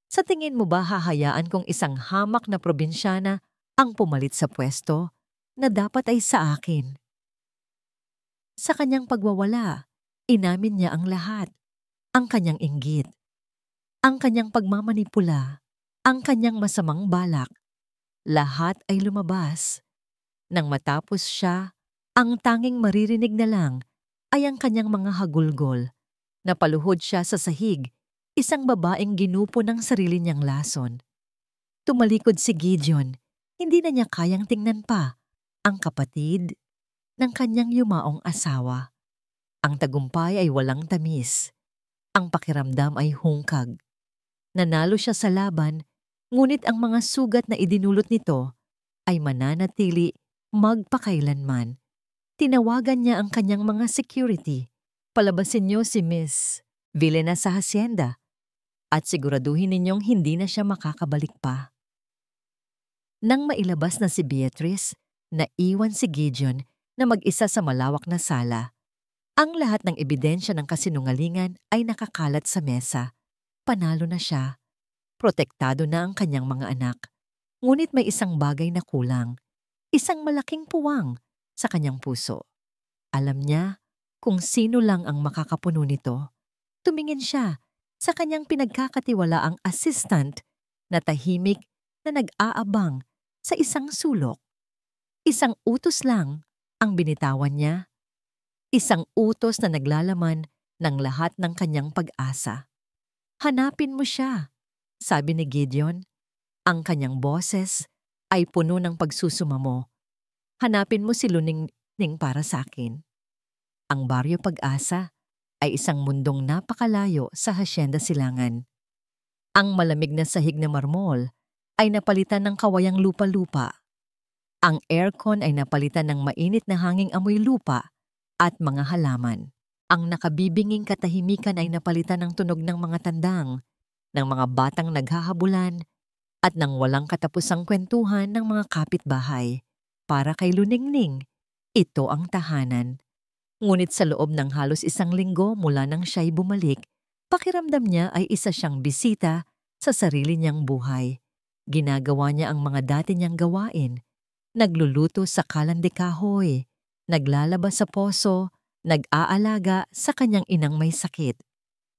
sa tingin mo ba hahayaan kong isang hamak na probinsyana ang pumalit sa pwesto na dapat ay sa akin? Sa kanyang pagwawala, inamin niya ang lahat. Ang kanyang inggit, ang kanyang pagmamanipula, ang kanyang masamang balak. Lahat ay lumabas. Nang matapos siya, ang tanging maririnig na lang ay ang kanyang mga hagulgol. Napaluhod siya sa sahig, isang babaeng ginupo ng sarili niyang lason. Tumalikod si Gideon, hindi na niya kayang tingnan pa ang kapatid ng kanyang yumaong asawa. Ang tagumpay ay walang tamis. Ang pakiramdam ay hungkag. Nanalo siya sa laban, ngunit ang mga sugat na idinulot nito ay mananatili magpakailanman. Tinawagan niya ang kanyang mga security. Palabasin niyo si Miss Villena sa hacienda at siguraduhin ninyong hindi na siya makakabalik pa. Nang mailabas na si Beatrice, naiwan si Gideon na mag-isa sa malawak na sala. Ang lahat ng ebidensya ng kasinungalingan ay nakakalat sa mesa. Panalo na siya. Protektado na ang kanyang mga anak. Ngunit may isang bagay na kulang. Isang malaking puwang sa kanyang puso. Alam niya kung sino lang ang makakapuno nito. Tumingin siya sa kanyang pinagkakatiwalaang assistant na tahimik na nag-aabang sa isang sulok. Isang utos lang ang binitawan niya. Isang utos na naglalaman ng lahat ng kanyang pag-asa. Hanapin mo siya, sabi ni Gideon. Ang kanyang boses ay puno ng pagsusumamo. Hanapin mo si Luningning para sa akin. Ang Baryo Pag-asa ay isang mundong napakalayo sa Hacienda Silangan. Ang malamig na sahig na marmol ay napalitan ng kawayang lupa-lupa. Ang aircon ay napalitan ng mainit na hanging amoy lupa at mga halaman. Ang nakabibinging katahimikan ay napalitan ng tunog ng mga tandang, ng mga batang naghahabulan, at ng walang katapusang kwentuhan ng mga kapitbahay. Para kay Luningning, ito ang tahanan. Ngunit sa loob ng halos isang linggo mula nang siya'y bumalik, pakiramdam niya ay isa siyang bisita sa sarili niyang buhay. Ginagawa niya ang mga dati niyang gawain. Nagluluto sa kalan de kahoy, naglalaba sa poso, nag-aalaga sa kanyang inang may sakit.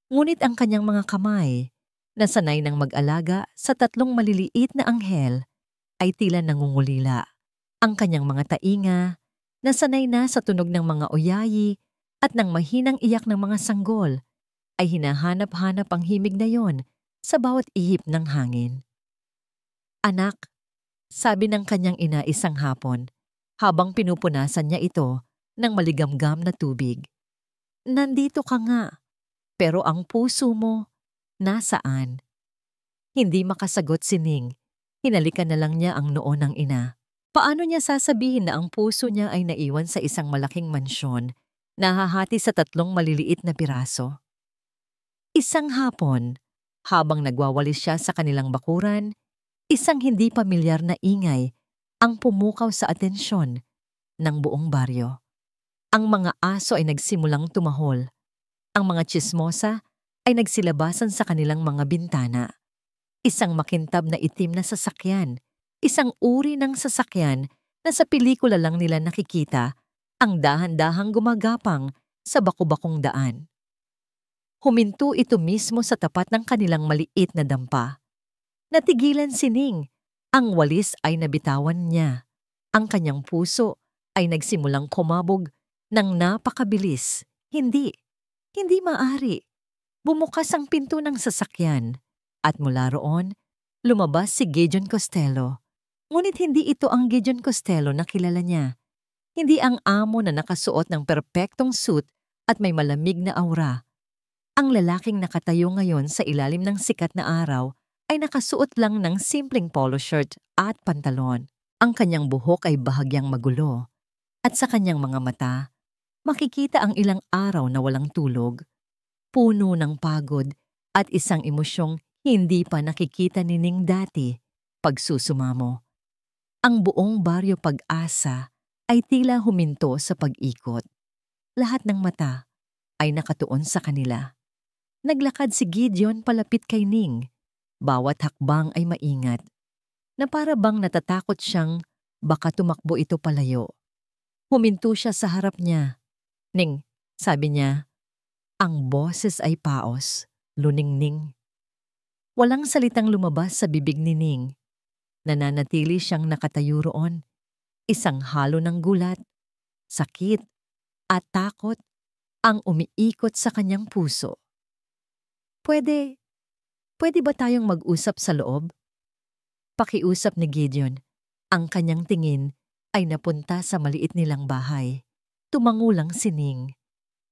Ngunit ang kanyang mga kamay, na sanay ng mag-alaga sa 3 maliliit na anghel, ay tila nangungulila. Ang kanyang mga tainga, na sanay na sa tunog ng mga oyayi at ng mahinang iyak ng mga sanggol, ay hinahanap-hanap ang himig na yon sa bawat ihip ng hangin. "Anak," sabi ng kanyang ina isang hapon, habang pinupunasan niya ito ng maligamgam na tubig. "Nandito ka nga, pero ang puso mo, nasaan?" Hindi makasagot si Ning. Hinalikan na lang niya ang noo ng ina. Paano niya sasabihin na ang puso niya ay naiwan sa isang malaking mansyon na hahati sa 3 maliliit na piraso? Isang hapon, habang nagwawalis siya sa kanilang bakuran, isang hindi pamilyar na ingay ang pumukaw sa atensyon ng buong baryo. Ang mga aso ay nagsimulang tumahol. Ang mga tsismosa ay nagsilabasan sa kanilang mga bintana. Isang makintab na itim na sasakyan, isang uri ng sasakyan na sa pelikula lang nila nakikita, ang dahan-dahang gumagapang sa baku-bakong daan. Huminto ito mismo sa tapat ng kanilang maliit na dampa. Natigilan si Ning. Ang walis ay nabitawan niya. Ang kanyang puso ay nagsimulang kumabog ng napakabilis. Hindi maaari. Bumukas ang pinto ng sasakyan. At mula roon, lumabas si Gideon Costello. Ngunit hindi ito ang Gideon Costello na kilala niya. Hindi ang amo na nakasuot ng perpektong suit at may malamig na aura. Ang lalaking nakatayo ngayon sa ilalim ng sikat na araw ay nakasuot lang ng simpleng polo shirt at pantalon. Ang kanyang buhok ay bahagyang magulo. At sa kanyang mga mata, makikita ang ilang araw na walang tulog. Puno ng pagod at isang emosyong hindi pa nakikita ni Ning dati, pagsusumamo. Ang buong baryo Pag-asa ay tila huminto sa pag-ikot. Lahat ng mata ay nakatuon sa kanila. Naglakad si Gideon palapit kay Ning. Bawat hakbang ay maingat, na para bang natatakot siyang baka tumakbo ito palayo. Huminto siya sa harap niya. "Ning," sabi niya. Ang boses ay paos, luningning. Walang salitang lumabas sa bibig ni Ning. Nananatili siyang nakatayo roon, isang halo ng gulat, sakit, at takot ang umiikot sa kanyang puso. Pwede ba tayong mag-usap sa loob?" Pakiusap ni Gideon. Ang kanyang tingin ay napunta sa maliit nilang bahay. Tumangulang si Ning.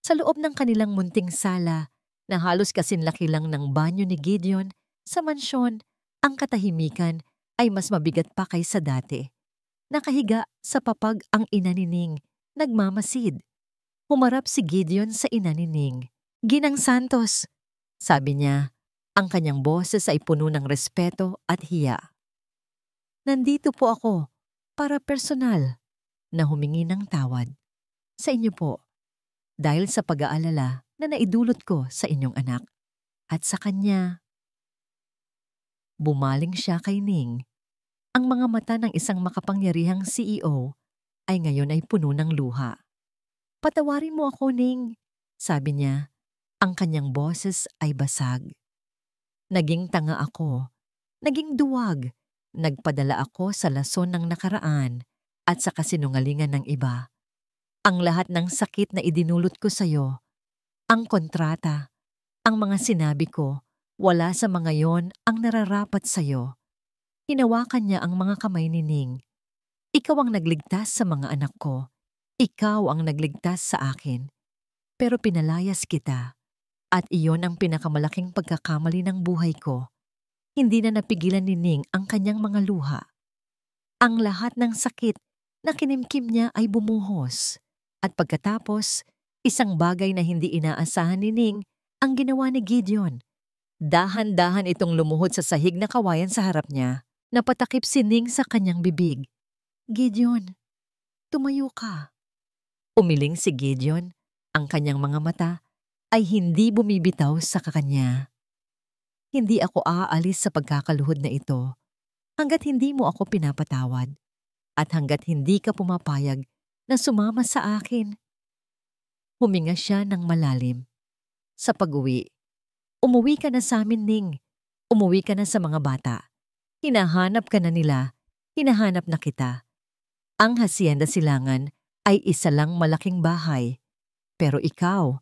Sa loob ng kanilang munting sala, na halos kasinlaki lang ng banyo ni Gideon, sa mansyon, ang katahimikan ay mas mabigat pa kaysa dati. Nakahiga sa papag ang ina ni Ning, nagmamasid. Humarap si Gideon sa ina ni Ning. "Ginang Santos," sabi niya. Ang kanyang boses ay puno ng respeto at hiya. "Nandito po ako para personal na humingi ng tawad sa inyo po dahil sa pag-aalala na naidulot ko sa inyong anak at sa kanya." Bumaling siya kay Ning. Ang mga mata ng isang makapangyarihang CEO ay ngayon ay puno ng luha. "Patawarin mo ako, Ning," sabi niya. Ang kanyang boses ay basag. "Naging tanga ako, naging duwag, nagpadala ako sa lason ng nakaraan at sa kasinungalingan ng iba. Ang lahat ng sakit na idinulot ko sa'yo, ang kontrata, ang mga sinabi ko, wala sa mga yon ang nararapat sa'yo." Hinawakan niya ang mga kamay ni Ning. "Ikaw ang nagligtas sa mga anak ko. Ikaw ang nagligtas sa akin. Pero pinalayas kita. At iyon ang pinakamalaking pagkakamali ng buhay ko." Hindi na napigilan ni Ning ang kanyang mga luha. Ang lahat ng sakit na kinimkim niya ay bumuhos. At pagkatapos, isang bagay na hindi inaasahan ni Ning ang ginawa ni Gideon. Dahan-dahan itong lumuhod sa sahig na kawayan sa harap niya. Napatakip si Ning sa kanyang bibig. "Gideon, tumayo ka." Umiling si Gideon. Ang kanyang mga mata ay hindi bumibitaw sa kanya. "Hindi ako aalis sa pagkakaluhod na ito hanggat hindi mo ako pinapatawad at hanggat hindi ka pumapayag na sumama sa akin." Huminga siya ng malalim. Sa pag-uwi, "Umuwi ka na sa amin, Ning. Umuwi ka na sa mga bata. Hinahanap ka na nila, hinahanap na kita. Ang Hacienda Silangan ay isa lang malaking bahay. Pero ikaw,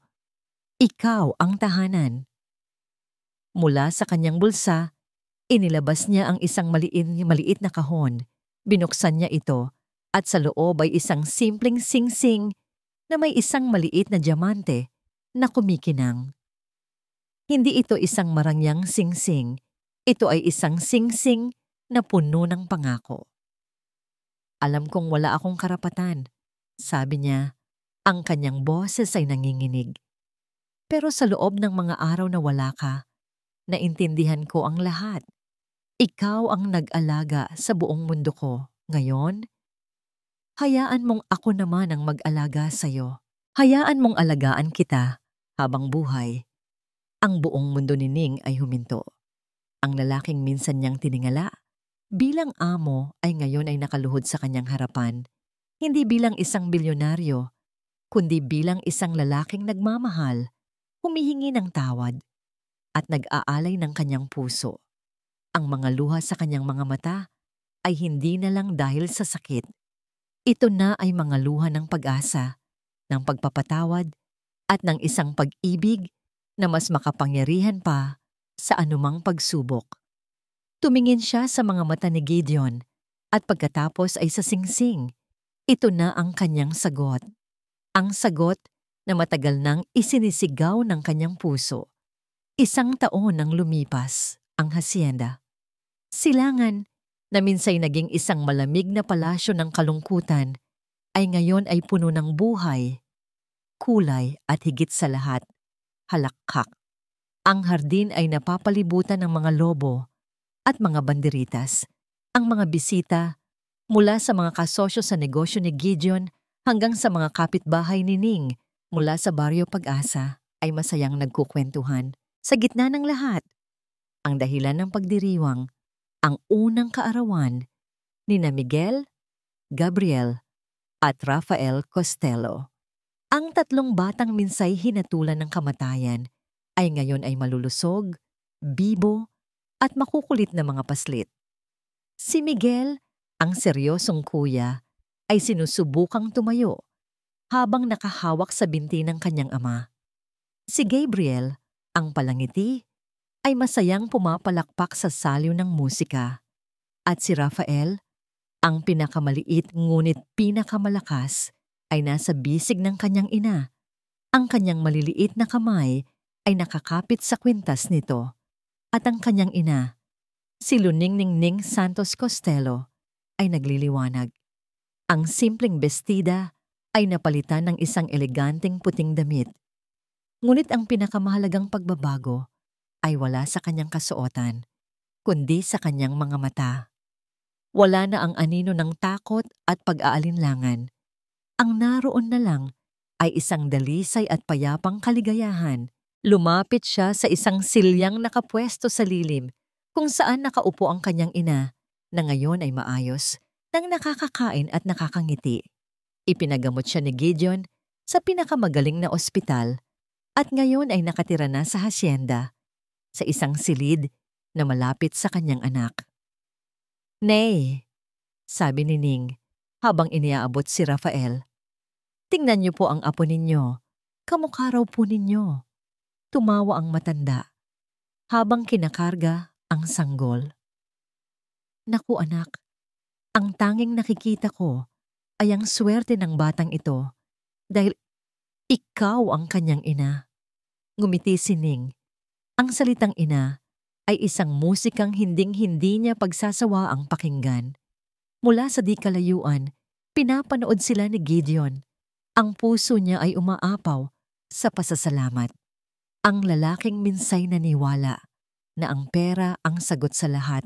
Ikaw ang tahanan. Mula sa kanyang bulsa, inilabas niya ang isang maliit na kahon. Binuksan niya ito at sa loob ay isang simpleng singsing na may isang maliit na diamante na kumikinang. Hindi ito isang marangyang singsing. Ito ay isang singsing na puno ng pangako. Alam kong wala akong karapatan, sabi niya. Ang kanyang boses ay nanginginig. Pero sa loob ng mga araw na wala ka, naintindihan ko ang lahat. Ikaw ang nag-alaga sa buong mundo ko. Ngayon, hayaan mong ako naman ang mag-alaga sa'yo. Hayaan mong alagaan kita habang buhay. Ang buong mundo ni Ning ay huminto. Ang lalaking minsan niyang tiningala bilang amo ay ngayon ay nakaluhod sa kanyang harapan. Hindi bilang isang bilyonaryo, kundi bilang isang lalaking nagmamahal, humihingi ng tawad, at nag-aalay ng kanyang puso. Ang mga luha sa kanyang mga mata ay hindi na lang dahil sa sakit. Ito na ay mga luha ng pag-asa, ng pagpapatawad, at ng isang pag-ibig na mas makapangyarihan pa sa anumang pagsubok. Tumingin siya sa mga mata ni Gideon at pagkatapos ay sa singsing. Ito na ang kanyang sagot. Ang sagot na matagal nang isinisigaw ng kanyang puso. 1 taon nang lumipas ang hasyenda. Silangan na minsay naging isang malamig na palasyo ng kalungkutan ay ngayon ay puno ng buhay, kulay at higit sa lahat, halakhak. Ang hardin ay napapalibutan ng mga lobo at mga banderitas. Ang mga bisita mula sa mga kasosyo sa negosyo ni Gideon hanggang sa mga kapitbahay ni Ning mula sa Baryo Pag-asa ay masayang nagkukwentuhan. Sa gitna ng lahat, ang dahilan ng pagdiriwang, ang unang kaarawan ni na Miguel, Gabriel at Rafael Costello. Ang 3 batang minsay hinatulan ng kamatayan ay ngayon ay malulusog, bibo at makukulit na mga paslit. Si Miguel, ang seryosong kuya, ay sinusubukang tumayo habang nakahawak sa binti ng kanyang ama. Si Gabriel, ang palangiti, ay masayang pumapalakpak sa saliw ng musika. At si Rafael, ang pinakamaliit ngunit pinakamalakas, ay nasa bisig ng kanyang ina. Ang kanyang maliliit na kamay ay nakakapit sa kwintas nito. At ang kanyang ina, si Luningning Santos Costello, ay nagliliwanag. Ang simpleng bestida ay napalitan ng isang eleganteng puting damit. Ngunit ang pinakamahalagang pagbabago ay wala sa kanyang kasuotan, kundi sa kanyang mga mata. Wala na ang anino ng takot at pag-aalinlangan. Ang naroon na lang ay isang dalisay at payapang kaligayahan. Lumapit siya sa isang silyang nakapwesto sa lilim kung saan nakaupo ang kanyang ina na ngayon ay maayos, nang nakakakain at nakakangiti. Ipinagamot siya ni Gideon sa pinakamagaling na ospital at ngayon ay nakatira na sa hasyenda, sa isang silid na malapit sa kanyang anak. "Nay," sabi ni Ning habang iniaabot si Rafael. "Tingnan niyo po ang apo ninyo. Kamukha raw po ninyo." Tumawa ang matanda habang kinakarga ang sanggol. "Naku anak, ang tanging nakikita ko ay ang swerte ng batang ito dahil ikaw ang kanyang ina." Ngumiti si Ning. Ang salitang ina ay isang musikang hinding-hindi niya pagsasawaang pakinggan. Mula sa di kalayuan, pinapanood sila ni Gideon. Ang puso niya ay umaapaw sa pasasalamat. Ang lalaking minsay naniwala na ang pera ang sagot sa lahat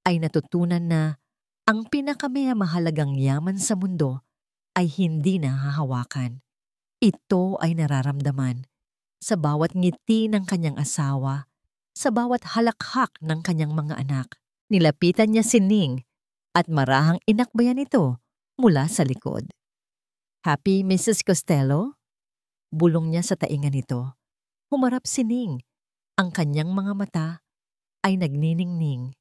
ay natutunan na ang pinakamahalagang yaman sa mundo ay hindi nahahawakan. Ito ay nararamdaman sa bawat ngiti ng kanyang asawa, sa bawat halakhak ng kanyang mga anak. Nilapitan niya si Ning at marahang inakbayan ito mula sa likod. "Happy Mrs. Costello?" Bulong niya sa tainga nito. Humarap si Ning. Ang kanyang mga mata ay nagniningning.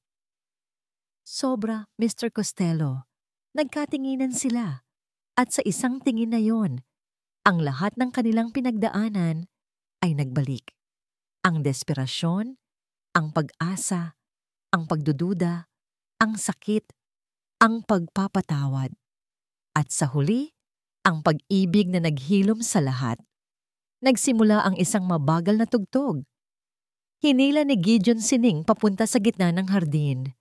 "Sobra, Mr. Costello." Nagkatinginan sila at sa isang tingin na yon, ang lahat ng kanilang pinagdaanan ay nagbalik. Ang desperasyon, ang pag-asa, ang pagdududa, ang sakit, ang pagpapatawad. At sa huli, ang pag-ibig na naghilom sa lahat. Nagsimula ang isang mabagal na tugtog. Hinila ni Gideon si Ning papunta sa gitna ng hardin.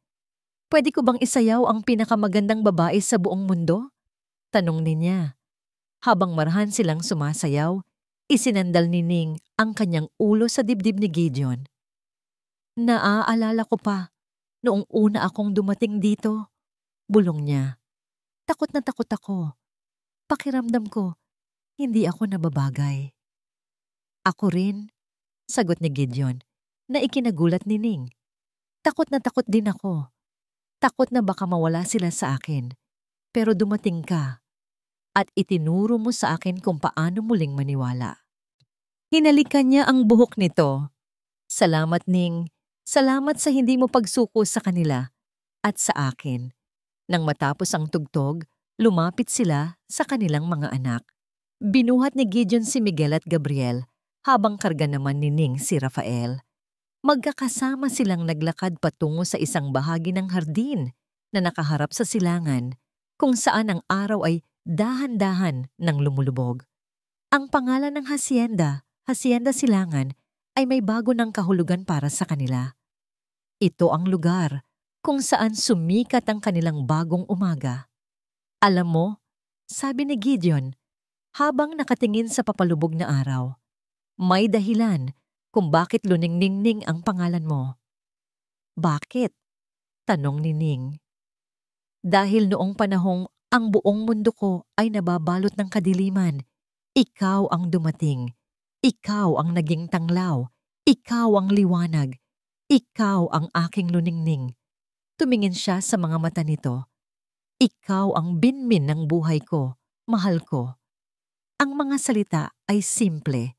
"Pwede ko bang isayaw ang pinakamagandang babae sa buong mundo?" tanong niya. Habang marahan silang sumasayaw, isinandal ni Ning ang kanyang ulo sa dibdib ni Gideon. "Naaalala ko pa, noong una akong dumating dito," bulong niya. "Takot na takot ako. Pakiramdam ko, hindi ako nababagay." "Ako rin," sagot ni Gideon, na ikinagulat ni Ning. "Takot na takot din ako. Takot na baka mawala sila sa akin. Pero dumating ka at itinuro mo sa akin kung paano muling maniwala." Hinalikan niya ang buhok nito. "Salamat, Ning. Salamat sa hindi mo pagsuko sa kanila at sa akin." Nang matapos ang tugtog, lumapit sila sa kanilang mga anak. Binuhat ni Gideon si Miguel at Gabriel, habang karga naman ni Ning si Rafael. Magkakasama silang naglakad patungo sa isang bahagi ng hardin na nakaharap sa silangan, kung saan ang araw ay dahan-dahan nang lumulubog. Ang pangalan ng hacienda, Hacienda Silangan, ay may bago ng kahulugan para sa kanila. Ito ang lugar kung saan sumikat ang kanilang bagong umaga. "Alam mo," sabi ni Gideon, habang nakatingin sa papalubog na araw, "may dahilan kung bakit Luning-Ningning ang pangalan mo." "Bakit?" tanong ni Ning. "Dahil noong panahong ang buong mundo ko ay nababalot ng kadiliman, ikaw ang dumating. Ikaw ang naging tanglaw. Ikaw ang liwanag. Ikaw ang aking Luningning." Tumingin siya sa mga mata nito. "Ikaw ang binmin ng buhay ko, mahal ko." Ang mga salita ay simple,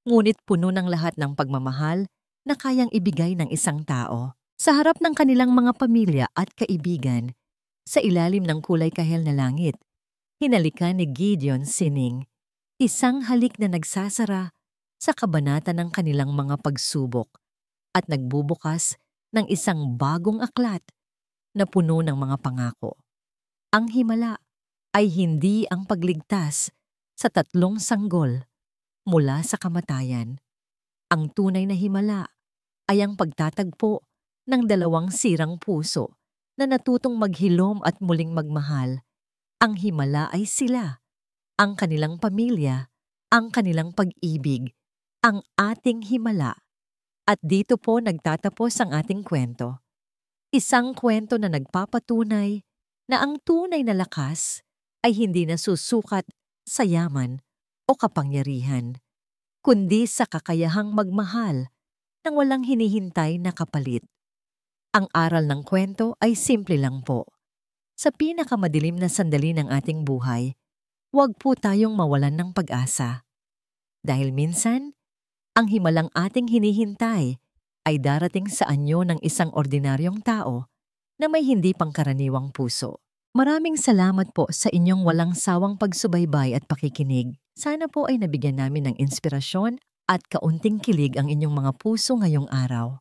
ngunit puno ng lahat ng pagmamahal na kayang ibigay ng isang tao. Sa harap ng kanilang mga pamilya at kaibigan, sa ilalim ng kulay kahel na langit, hinalikan ni Gideon si Ning, isang halik na nagsasara sa kabanata ng kanilang mga pagsubok at nagbubukas ng isang bagong aklat na puno ng mga pangako. Ang himala ay hindi ang pagligtas sa 3 sanggol mula sa kamatayan. Ang tunay na himala ay ang pagtatagpo ng 2 sirang puso na natutong maghilom at muling magmahal. Ang himala ay sila, ang kanilang pamilya, ang kanilang pag-ibig, ang ating himala. At dito po nagtatapos ang ating kwento. Isang kwento na nagpapatunay na ang tunay na lakas ay hindi nasusukat sa yaman o kapangyarihan, kundi sa kakayahang magmahal nang walang hinihintay na kapalit. Ang aral ng kwento ay simple lang po. Sa pinakamadilim na sandali ng ating buhay, huwag po tayong mawalan ng pag-asa. Dahil minsan, ang himalang ating hinihintay ay darating sa anyo ng isang ordinaryong tao na may hindi pangkaraniwang puso. Maraming salamat po sa inyong walang sawang pagsubaybay at pakikinig. Sana po ay nabigyan namin ng inspirasyon at kaunting kilig ang inyong mga puso ngayong araw.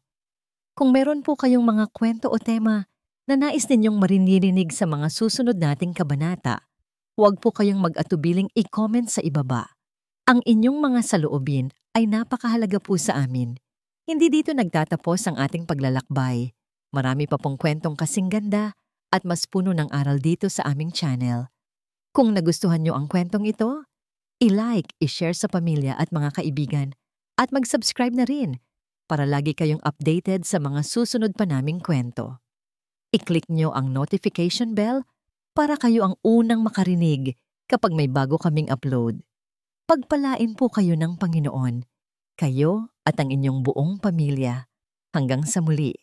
Kung meron po kayong mga kwento o tema na nais ninyong maririnig sa mga susunod nating kabanata, huwag po kayong mag-atubiling i-comment sa ibaba. Ang inyong mga saloobin ay napakahalaga po sa amin. Hindi dito nagtatapos ang ating paglalakbay. Marami pa pong kwentong kasing ganda at mas puno ng aral dito sa aming channel. Kung nagustuhan nyo ang kwentong ito, i-like, i-share sa pamilya at mga kaibigan at mag-subscribe na rin para lagi kayong updated sa mga susunod pa naming kwento. I-click nyo ang notification bell para kayo ang unang makarinig kapag may bago kaming upload. Pagpalain po kayo ng Panginoon, kayo at ang inyong buong pamilya. Hanggang sa muli.